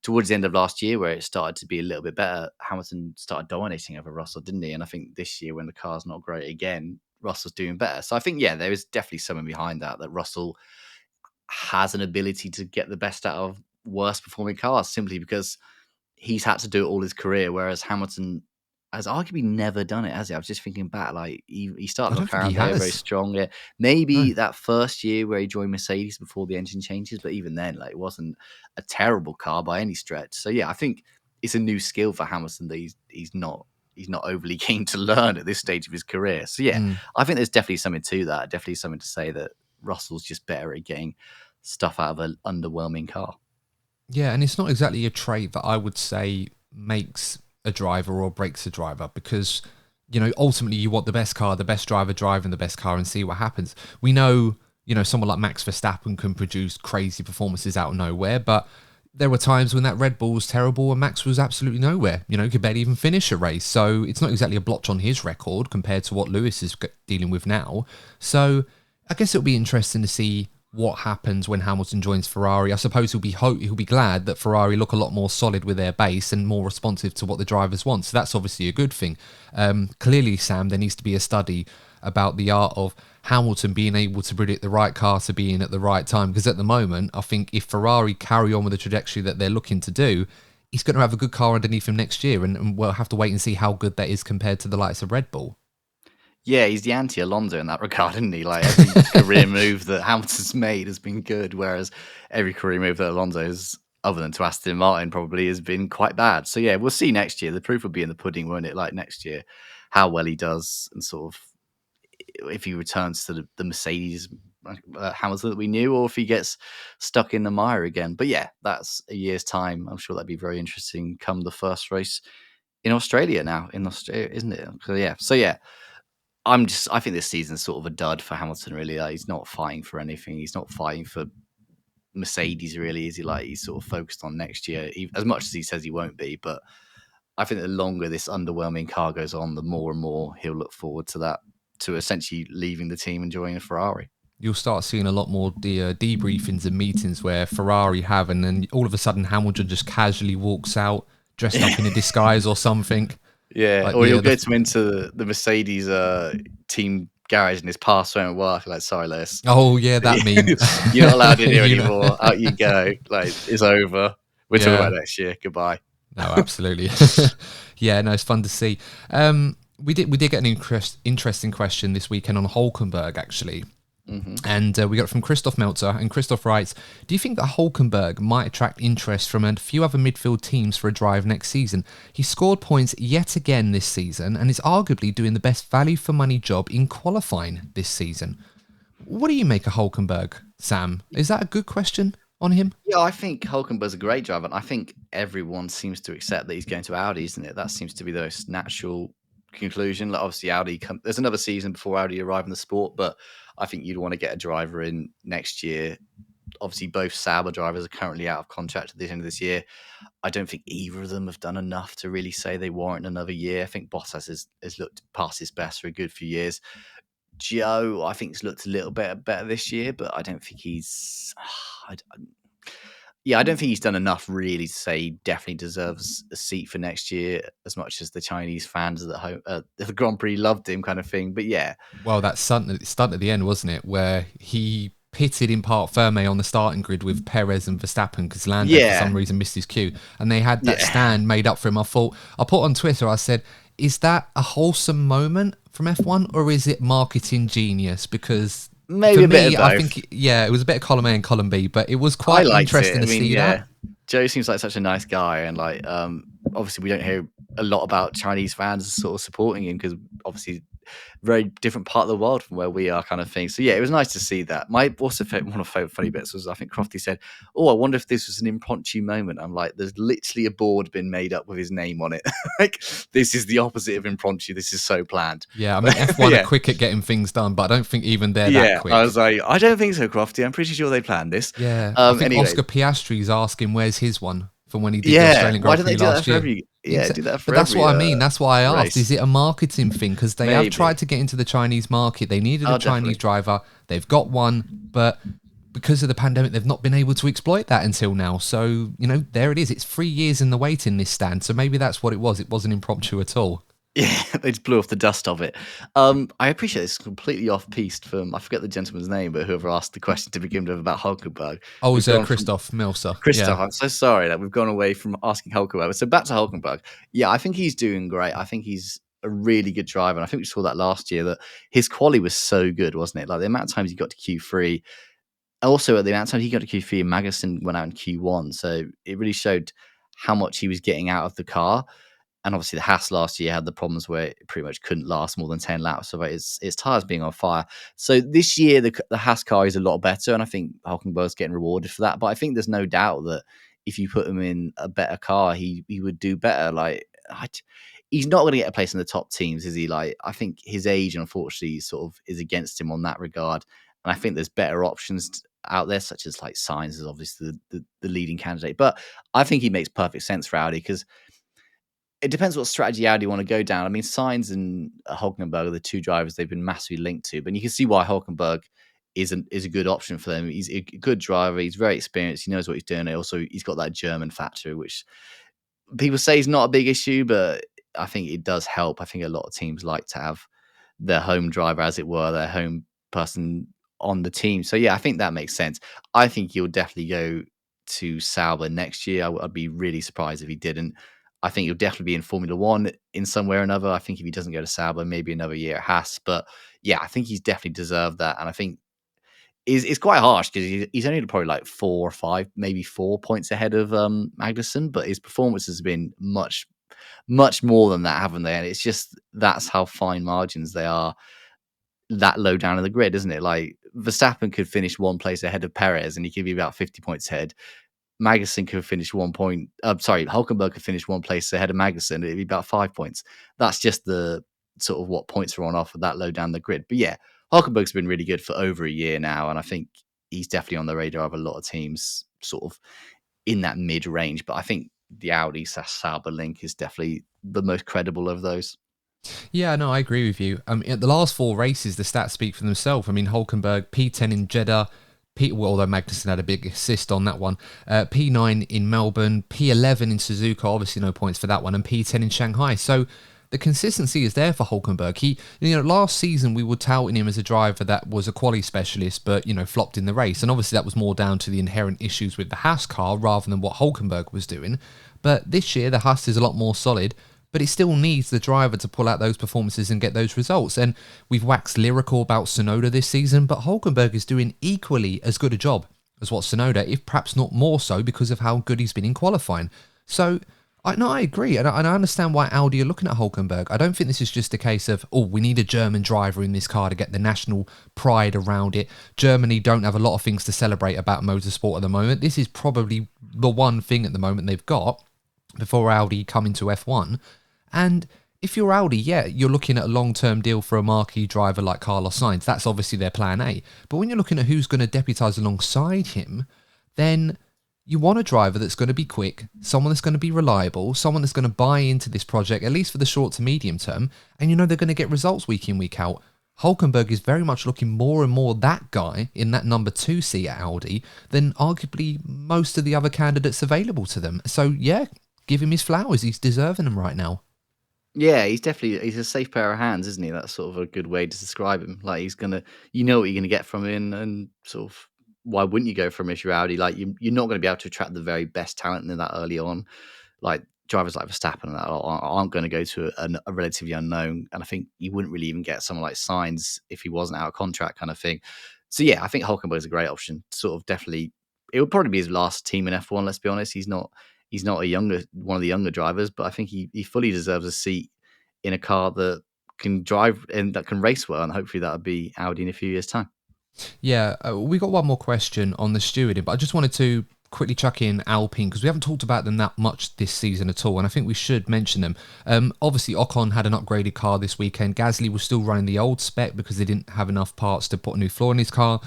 Speaker 2: towards the end of last year, where it started to be a little bit better, Hamilton started dominating over Russell, didn't he? And I think this year, when the car's not great again, Russell's doing better. So I think yeah, there is definitely something behind that. That Russell has an ability to get the best out of worst performing cars simply because he's had to do it all his career, whereas Hamilton has arguably never done it, has he? I was just thinking back, like he
Speaker 1: I
Speaker 2: started
Speaker 1: don't think he
Speaker 2: McLaren there very
Speaker 1: has.
Speaker 2: strong. Yeah,
Speaker 1: No.
Speaker 2: maybe that first year where he joined Mercedes before the engine changes, but even then, like it wasn't a terrible car by any stretch. So yeah, I think it's a new skill for Hamilton that he's not overly keen to learn at this stage of his career. So yeah,
Speaker 1: Mm.
Speaker 2: I think there's definitely something to that. Definitely something to say that Russell's just better at getting stuff out of an underwhelming car.
Speaker 1: Yeah, and it's not exactly a trait that I would say makes a driver or breaks a driver because, you know, ultimately you want the best car, the best driver driving the best car and see what happens. We know, you know, someone like Max Verstappen can produce crazy performances out of nowhere, but there were times when that Red Bull was terrible and Max was absolutely nowhere, you know, could barely even finish a race. So it's not exactly a blotch on his record compared to what Lewis is dealing with now. So I guess it'll be interesting to see what happens when Hamilton joins Ferrari. I suppose he'll be glad that Ferrari look a lot more solid with their base and more responsive to what the drivers want. So that's obviously a good thing. Clearly, Sam, there needs to be a study about the art of Hamilton being able to predict the right car to be in at the right time. Because at the moment, I think if Ferrari carry on with the trajectory that they're looking to do, he's going to have a good car underneath him next year, and we'll have to wait and see how good that is compared to the likes of Red Bull.
Speaker 2: Yeah, he's the anti-Alonso in that regard, isn't he? Like every career move that Hamilton's made has been good, whereas every career move that Alonso's, other than to Aston Martin, probably has been quite bad. So yeah, we'll see next year. The proof will be in the pudding, won't it? Like next year, how well he does, and sort of if he returns to the Mercedes Hamilton that we knew, or if he gets stuck in the mire again. But yeah, that's a year's time. I'm sure that'd be very interesting. Come the first race in Australia now, in Australia, isn't it? So yeah. I think this season's sort of a dud for Hamilton, really. Like, he's not fighting for anything. He's not fighting for Mercedes, really, is he? Like, he's sort of focused on next year, as much as he says he won't be. But I think the longer this underwhelming car goes on, the more and more he'll look forward to that, to essentially leaving the team and joining a Ferrari.
Speaker 1: you'll start seeing a lot more debriefings and meetings where Ferrari have, and then all of a sudden Hamilton just casually walks out dressed up in a disguise or something.
Speaker 2: Yeah,
Speaker 1: Like
Speaker 2: or he'll get him into the Mercedes team garage and his pass won't work. Like, sorry, Les,
Speaker 1: oh yeah, that meme.
Speaker 2: you're not allowed in here
Speaker 1: You know,
Speaker 2: anymore. Out you go. Like, it's over. We're talking
Speaker 1: yeah.
Speaker 2: about next year. Goodbye.
Speaker 1: No, absolutely. Yeah, no, it's fun to see. We did get an interesting question this weekend on Hulkenberg, actually. And we got it from Christoph Meltzer, and Christoph writes, do you think that Hulkenberg might attract interest from a few other midfield teams for a drive next season? He scored points yet again this season and is arguably doing the best value for money job in qualifying this season. What do you make of Hulkenberg, Sam? Is that a good question on him?
Speaker 2: Yeah, I think Hulkenberg's a great driver, and I think everyone seems to accept that he's going to Audi, isn't it? That seems to be the most natural conclusion. Like, obviously, there's another season before Audi arrive in the sport, but I think you'd want to get a driver in next year. Obviously, both Sauber drivers are currently out of contract at the end of this year. I don't think either of them have done enough to really say they warrant another year. I think Bottas has looked past his best for a good few years. Joe, I think, has looked a little bit better this year, but I don't think he's. I don't think he's done enough really to say he definitely deserves a seat for next year, as much as the Chinese fans at home, the Grand Prix loved him, kind of thing. But yeah,
Speaker 1: Well, that stunt at the end, wasn't it, where he pitted in Parc Fermé on the starting grid with Perez and Verstappen because Lando for some reason missed his cue, and they had that stand made up for him. I put on Twitter, I said, is that a wholesome moment from F1 or is it marketing genius? Because
Speaker 2: maybe
Speaker 1: for
Speaker 2: a bit
Speaker 1: me,
Speaker 2: of both.
Speaker 1: I think, it was a bit of column A and column B, but it was quite interesting to see that.
Speaker 2: Joe seems like such a nice guy, and like obviously we don't hear a lot about Chinese fans sort of supporting him because obviously very different part of the world from where we are, kind of thing. So yeah, it was nice to see that. My also one of the funny bits was, I think Crofty said, "Oh, I wonder if this was an impromptu moment." I'm like, "There's literally a board been made up with his name on it. Like, this is the opposite of impromptu. This is so planned."
Speaker 1: Yeah, I mean, F1 are quick at getting things done, but I don't think even they're that quick.
Speaker 2: I was like, I don't think so, Crofty. I'm pretty sure they planned this.
Speaker 1: Yeah, I think
Speaker 2: anyway.
Speaker 1: Oscar Piastri's asking where's his one from when he did the Australian Grand Prix last year.
Speaker 2: Do that for
Speaker 1: but that's
Speaker 2: every,
Speaker 1: what I mean. That's why I asked.
Speaker 2: race.
Speaker 1: Is it a marketing thing? Because they have tried to get into the Chinese market. They needed a Chinese driver. They've got one, but because of the pandemic, they've not been able to exploit that until now. So, there it is. It's 3 years in the wait in this stand. So maybe that's what it was. It wasn't impromptu at all.
Speaker 2: Yeah, they just blew off the dust of it. I appreciate this completely off-piste from, I forget the gentleman's name, but whoever asked the question to begin with about Hulkenberg.
Speaker 1: Oh, it was Christoph Meltzer.
Speaker 2: Christoph, yeah. I'm so sorry that we've gone away from asking Hulkenberg. So back to Hulkenberg. Yeah, I think he's doing great. I think he's a really good driver. And I think we saw that last year, that his quali was so good, wasn't it? Like, the amount of times he got to Q3. Also, at the amount of times he got to Q3 and Magnussen went out in Q1. So it really showed how much he was getting out of the car. And obviously, the Haas last year had the problems where it pretty much couldn't last more than 10 laps of its tyres being on fire. So this year, the Haas car is a lot better, and I think Hulkenberg's getting rewarded for that. But I think there's no doubt that if you put him in a better car, he would do better. Like, he's not going to get a place in the top teams, is he? Like, I think his age, unfortunately, sort of is against him on that regard. And I think there's better options out there, such as like Sainz is obviously the leading candidate. But I think he makes perfect sense for Audi because it depends what strategy Audi want to go down. I mean, Sainz and Hulkenberg are the two drivers they've been massively linked to, but you can see why Hulkenberg is a good option for them. He's a good driver. He's very experienced. He knows what he's doing. Also, he's got that German factor, which people say is not a big issue, but I think it does help. I think a lot of teams like to have their home driver, as it were, their home person on the team. So yeah, I think that makes sense. I think he'll definitely go to Sauber next year. I'd be really surprised if he didn't. I think he'll definitely be in Formula One in some way or another. I think if he doesn't go to Sauber, maybe another year at Haas. But yeah, I think he's definitely deserved that. And I think it's quite harsh because he's only probably like 4 or 5, maybe 4 points ahead of Magnussen. But his performance has been much, much more than that, haven't they? And it's just, that's how fine margins they are, that low down in the grid, isn't it? Like, Verstappen could finish 1 place ahead of Perez and he could be about 50 points ahead. Magnussen could finish Hulkenberg could finish 1 place ahead of Magnussen. It'd be about 5 points. That's just the sort of what points are on offer that low down the grid. But yeah, Hulkenberg's been really good for over a year now. And I think he's definitely on the radar of a lot of teams sort of in that mid range. But I think the Audi/Sauber link is definitely the most credible of those.
Speaker 1: Yeah, no, I agree with you. At the last 4 races, the stats speak for themselves. I mean, Hulkenberg, P10 in Jeddah, well, although Magnussen had a big assist on that one, P9 in Melbourne, P11 in Suzuka, obviously no points for that one, and P10 in Shanghai. So the consistency is there for Hulkenberg. Last season we were touting him as a driver that was a quali specialist, but, flopped in the race. And obviously that was more down to the inherent issues with the Haas car rather than what Hulkenberg was doing. But this year, the Haas is a lot more solid, but it still needs the driver to pull out those performances and get those results. And we've waxed lyrical about Tsunoda this season, but Hulkenberg is doing equally as good a job as what Tsunoda, if perhaps not more so, because of how good he's been in qualifying. So, I agree, and I understand why Audi are looking at Hulkenberg. I don't think this is just a case of, we need a German driver in this car to get the national pride around it. Germany don't have a lot of things to celebrate about motorsport at the moment. This is probably the one thing at the moment they've got before Audi come into F1. And if you're Audi, you're looking at a long-term deal for a marquee driver like Carlos Sainz. That's obviously their plan A. But when you're looking at who's going to deputise alongside him, then you want a driver that's going to be quick, someone that's going to be reliable, someone that's going to buy into this project, at least for the short to medium term, and they're going to get results week in, week out. Hulkenberg is very much looking more and more that guy in that number 2 seat at Audi than arguably most of the other candidates available to them. So, give him his flowers. He's deserving them right now.
Speaker 2: Yeah, he's a safe pair of hands, isn't he? That's sort of a good way to describe him. Like he's gonna, you know what you're gonna get from him, and sort of why wouldn't you go for him if you're Audi? Like you're not going to be able to attract the very best talent in that early on. Like drivers like Verstappen and that aren't going to go to a relatively unknown, and I think you wouldn't really even get someone like Sainz if he wasn't out of contract, kind of thing. So yeah, I think Hulkenberg is a great option. Sort of definitely, it would probably be his last team in F1. Let's be honest, he's not one of the younger drivers, but I think he fully deserves a seat in a car that can drive and that can race well, and hopefully that'll be Audi in a few years' time.
Speaker 1: Yeah, we got one more question on the stewarding, but I just wanted to quickly chuck in Alpine because we haven't talked about them that much this season at all, and I think we should mention them. Obviously, Ocon had an upgraded car this weekend. Gasly was still running the old spec because they didn't have enough parts to put a new floor in his car.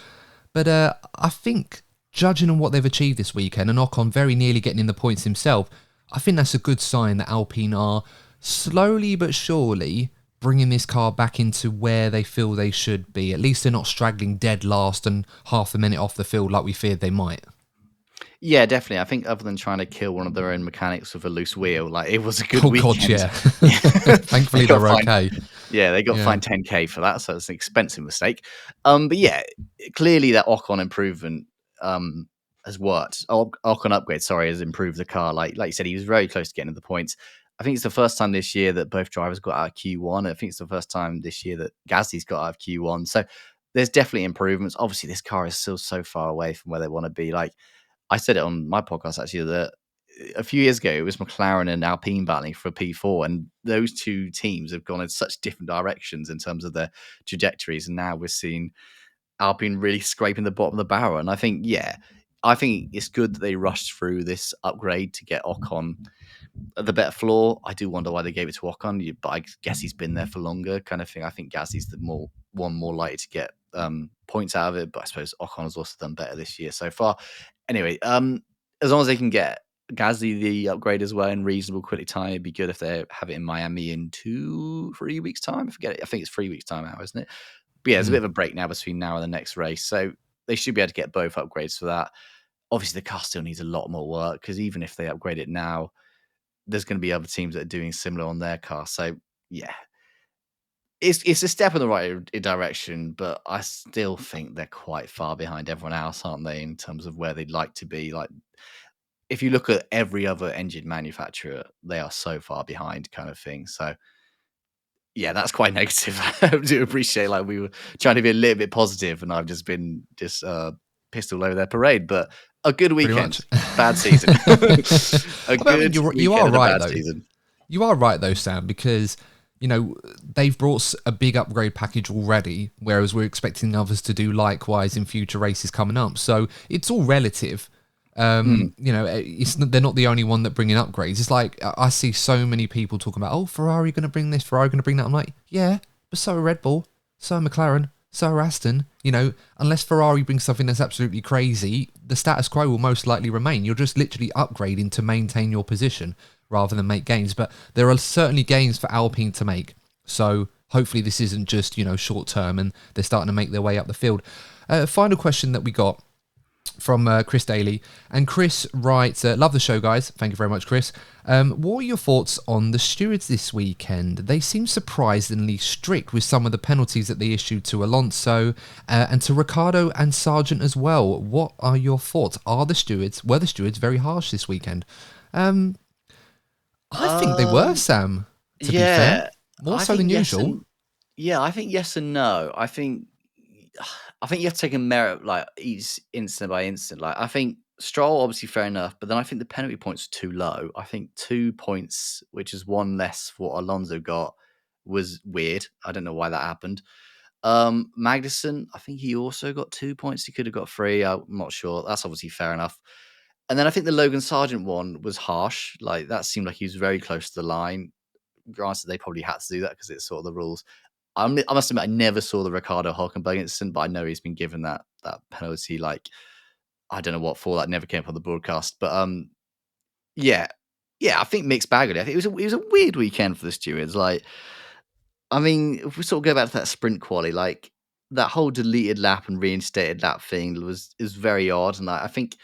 Speaker 1: But I think, judging on what they've achieved this weekend, and Ocon very nearly getting in the points himself, I think that's a good sign that Alpine are slowly but surely bringing this car back into where they feel they should be. At least they're not straggling dead last and half a minute off the field like we feared they might.
Speaker 2: Yeah, definitely. I think other than trying to kill one of their own mechanics with a loose wheel, like it was a good
Speaker 1: weekend.
Speaker 2: God,
Speaker 1: yeah. Thankfully they're okay.
Speaker 2: Yeah, they got fined 10k for that, so it's an expensive mistake. But yeah, clearly that Ocon improvement has worked. Ocon upgrade, has improved the car. Like you said, he was very close to getting to the points. I think it's the first time this year that both drivers got out of Q1. I think it's the first time this year that Gasly's got out of Q1. So there's definitely improvements. Obviously, this car is still so far away from where they want to be. Like I said it on my podcast, actually, that a few years ago, it was McLaren and Alpine battling for a P4, and those two teams have gone in such different directions in terms of their trajectories. And now we're seeing Alpine really scraping the bottom of the barrel. And I think it's good that they rushed through this upgrade to get Ocon the better floor. I do wonder why they gave it to Ocon, but I guess he's been there for longer, kind of thing. I think Gasly's the more likely to get points out of it, but I suppose Ocon has also done better this year so far. Anyway, as long as they can get Gasly the upgrade as well in reasonable quality time, it'd be good if they have it in Miami in 3 weeks time. I forget it. I think it's 3 weeks time now, isn't it? But yeah, there's a bit of a break now between now and the next race, so they should be able to get both upgrades for that. Obviously, the car still needs a lot more work because even if they upgrade it now, there's going to be other teams that are doing similar on their car. So yeah, it's a step in the right direction, but I still think they're quite far behind everyone else, aren't they, in terms of where they'd like to be? Like, if you look at every other engine manufacturer, they are so far behind, kind of thing. So yeah, that's quite negative. I do appreciate, like, we were trying to be a little bit positive, and I've just been pissed all over their parade. But a good weekend, bad season.
Speaker 1: You are right, though. Season. You are right, though, Sam, because they've brought a big upgrade package already, whereas we're expecting others to do likewise in future races coming up. So it's all relative. They're not the only one that bring in upgrades. It's like I see so many people talking about, Ferrari going to bring this, Ferrari going to bring that. I'm like, yeah, but so are Red Bull, so are McLaren, so are Aston. Unless Ferrari brings something that's absolutely crazy, the status quo will most likely remain. You're just literally upgrading to maintain your position rather than make gains. But there are certainly gains for Alpine to make. So hopefully this isn't just, short term and they're starting to make their way up the field. Final question that we got from Chris Daly. And Chris writes, love the show, guys. Thank you very much, Chris. What are your thoughts on the stewards this weekend? They seem surprisingly strict with some of the penalties that they issued to Alonso and to Ricciardo and Sargent as well. What are your thoughts? Were the stewards very harsh this weekend? I think they were, Sam, to be fair. More
Speaker 2: I
Speaker 1: so than
Speaker 2: think yes
Speaker 1: usual.
Speaker 2: I think yes and no. I think you have to take a merit like each instant by instant. Like I think Stroll obviously fair enough, but then I think the penalty points are too low. I think 2 points, which is one less for what Alonso got, was weird. I don't know why that happened. Magnussen, I think he also got 2 points. He could have got 3. I'm not sure. That's obviously fair enough. And then I think the Logan Sargent one was harsh. Like that seemed like he was very close to the line. Granted, they probably had to do that because it's sort of the rules. I must admit, I never saw the Ricardo Hulkenberg incident, but I know he's been given that penalty. Like I don't know what for. That never came up on the broadcast, but yeah, I think mixed bag. Really. I think it was a weird weekend for the stewards. Like, I mean, if we sort of go back to that sprint quali, like that whole deleted lap and reinstated lap thing is very odd, and I think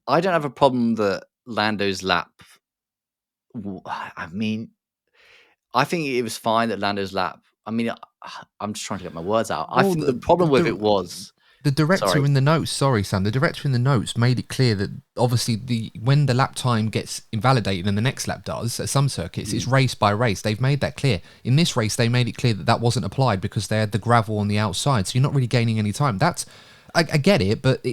Speaker 2: I don't have a problem that Lando's lap. I mean, I think it was fine that Lando's lap. I mean, I'm just trying to get my words out. I
Speaker 1: Well,
Speaker 2: think the problem with it was
Speaker 1: the director
Speaker 2: sorry.
Speaker 1: in the notes, sorry, Sam, the director in the notes made it clear that obviously when the lap time gets invalidated and the next lap does at some circuits, it's race by race. They've made that clear. In this race, they made it clear that wasn't applied because they had the gravel on the outside, so you're not really gaining any time. I get it, but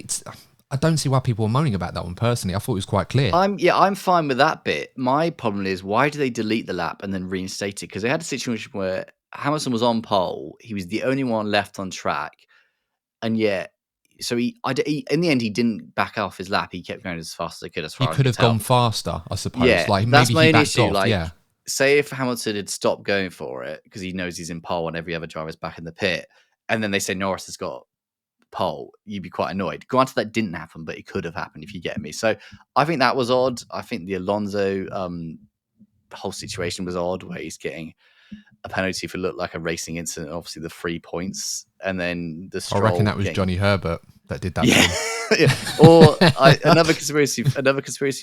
Speaker 1: I don't see why people are moaning about that one personally. I thought it was quite clear.
Speaker 2: I'm fine with that bit. My problem is why do they delete the lap and then reinstate it? Because they had a situation where Hamilton was on pole, he was the only one left on track, and yet, so he in the end he didn't back off his lap. He kept going as fast as he could, as
Speaker 1: He
Speaker 2: far as I
Speaker 1: could
Speaker 2: could
Speaker 1: have
Speaker 2: tell.
Speaker 1: gone faster, I suppose.
Speaker 2: Yeah,
Speaker 1: like
Speaker 2: that's
Speaker 1: maybe
Speaker 2: my
Speaker 1: he
Speaker 2: only
Speaker 1: backed
Speaker 2: issue.
Speaker 1: off.
Speaker 2: Like,
Speaker 1: Yeah,
Speaker 2: say if Hamilton had stopped going for it because he knows he's in pole and every other driver's back in the pit, and then they say Norris has got pole, you'd be quite annoyed. Granted, that didn't happen, but it could have happened if you get me. So I think that was odd. I think the Alonso whole situation was odd, where he's getting a penalty for look like a racing incident. Obviously, the 3 points, and then the
Speaker 1: I reckon
Speaker 2: Stroll
Speaker 1: that was
Speaker 2: getting
Speaker 1: Johnny Herbert that did that.
Speaker 2: yeah. Or another conspiracy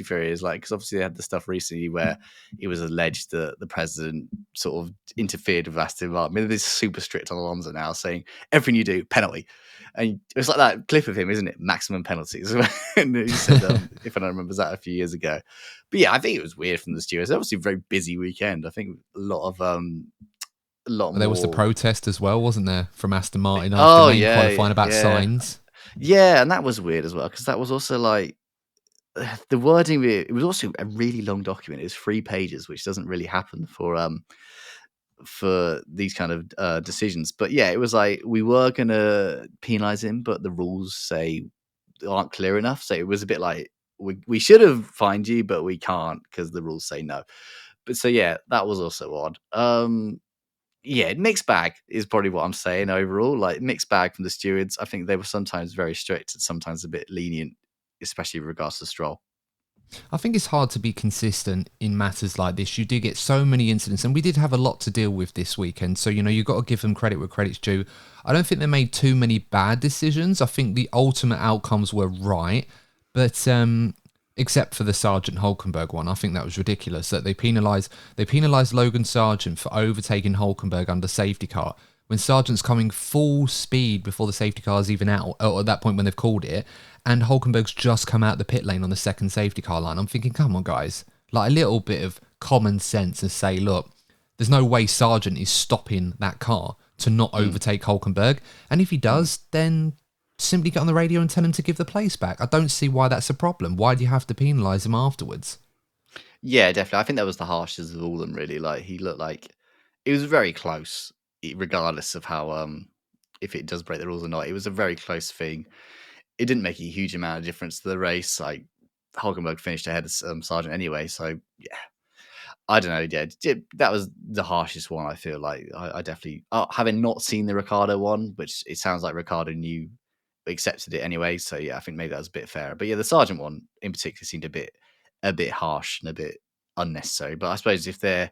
Speaker 2: theory is like, because obviously they had the stuff recently where it was alleged that the president sort of interfered with Aston Martin. I mean, they're super strict on Alonso now, saying everything you do penalty, and it's like that clip of him, isn't it? Maximum penalties. And he said, if anyone remembers that a few years ago. But yeah, I think it was weird from the stewards. Obviously, a very busy weekend. I think a lot
Speaker 1: There was the
Speaker 2: more.
Speaker 1: protest as well, wasn't there, from Aston Martin after main qualifying about signs?
Speaker 2: Yeah, and that was weird as well, because that was also like the wording. It was also a really long document. It was 3 pages, which doesn't really happen for these kind of decisions. But yeah, it was like we were gonna penalize him, but the rules say aren't clear enough. So it was a bit like we should have fined you, but we can't because the rules say no. But so yeah, that was also odd. Yeah, mixed bag is probably what I'm saying overall. Like mixed bag from the stewards. I think they were sometimes very strict and sometimes a bit lenient, especially with regards to Stroll.
Speaker 1: I think it's hard to be consistent in matters like this. You do get so many incidents, and we did have a lot to deal with this weekend. So, you've got to give them credit where credit's due. I don't think they made too many bad decisions. I think the ultimate outcomes were right, but except for the Sergeant Hulkenberg one, I think that was ridiculous. That they penalised Logan Sargent for overtaking Hulkenberg under safety car when Sargent's coming full speed before the safety car is even out, or at that point when they've called it, and Hulkenberg's just come out the pit lane on the second safety car line. I'm thinking, come on, guys. Like a little bit of common sense and say, look, there's no way Sargent is stopping that car to not overtake Hulkenberg. And if he does, then simply get on the radio and tell him to give the place back. I don't see why that's a problem. Why do you have to penalise him afterwards?
Speaker 2: Yeah, definitely. I think that was the harshest of all of them, really. Like he looked like it was very close, regardless of how if it does break the rules or not. It was a very close thing. It didn't make a huge amount of difference to the race. Like Hulkenberg finished ahead of Sargent anyway, so yeah. I don't know. Yeah, that was the harshest one. I feel like I definitely, having not seen the Ricardo one, which it sounds like Ricardo knew, accepted it anyway. So yeah, I think maybe that was a bit fairer. But yeah, the Sargent one in particular seemed a bit harsh and a bit unnecessary. But I suppose if they're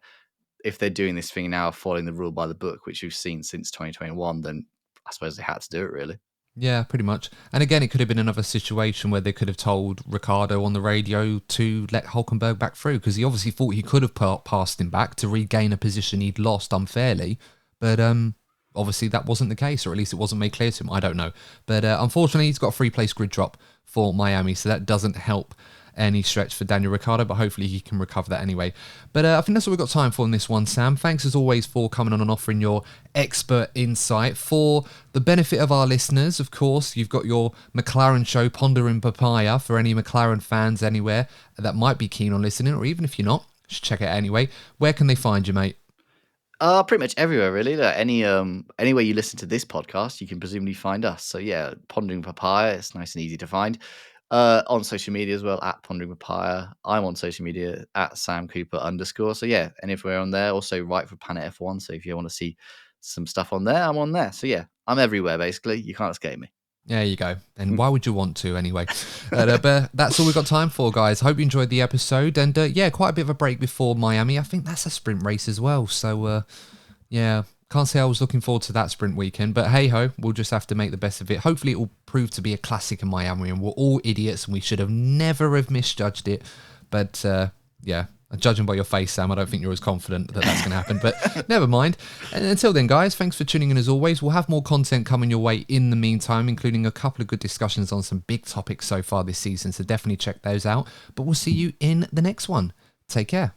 Speaker 2: if they're doing this thing now, following the rule by the book, which we've seen since 2021, then I suppose they had to do it, really.
Speaker 1: Yeah, pretty much. And again, it could have been another situation where they could have told Ricciardo on the radio to let Hulkenberg back through, because he obviously thought he could have passed him back to regain a position he'd lost unfairly. But obviously that wasn't the case, or at least it wasn't made clear to him. I don't know. But unfortunately, he's got a free-place grid drop for Miami, so that doesn't help any stretch for Daniel Ricciardo, but hopefully he can recover that anyway. But I think that's what we've got time for in this one, Sam. Thanks as always for coming on and offering your expert insight. For the benefit of our listeners, of course, you've got your McLaren show, Pondering Papaya, for any McLaren fans anywhere that might be keen on listening, or even if you're not, just check it out anyway. Where can they find you, mate?
Speaker 2: Pretty much everywhere, really. Like anywhere you listen to this podcast, you can presumably find us. So yeah, Pondering Papaya, it's nice and easy to find. On social media as well, at Pondering Papaya. I'm on social media at Sam Cooper _ So yeah, anywhere on there. Also write for Planet F1. So if you want to see some stuff on there, I'm on there. So yeah, I'm everywhere basically. You can't escape me.
Speaker 1: There you go. And why would you want to anyway? But that's all we've got time for, guys. Hope you enjoyed the episode. And yeah, quite a bit of a break before Miami. I think that's a sprint race as well. So yeah, can't say I was looking forward to that sprint weekend. But hey ho, we'll just have to make the best of it. Hopefully it will prove to be a classic in Miami and we're all idiots and we should have never have misjudged it. But yeah, judging by your face, Sam, I don't think you're as confident that that's going to happen, but never mind. And until then, guys, thanks for tuning in as always. We'll have more content coming your way in the meantime, including a couple of good discussions on some big topics so far this season, so definitely check those out. But we'll see you in the next one. Take care.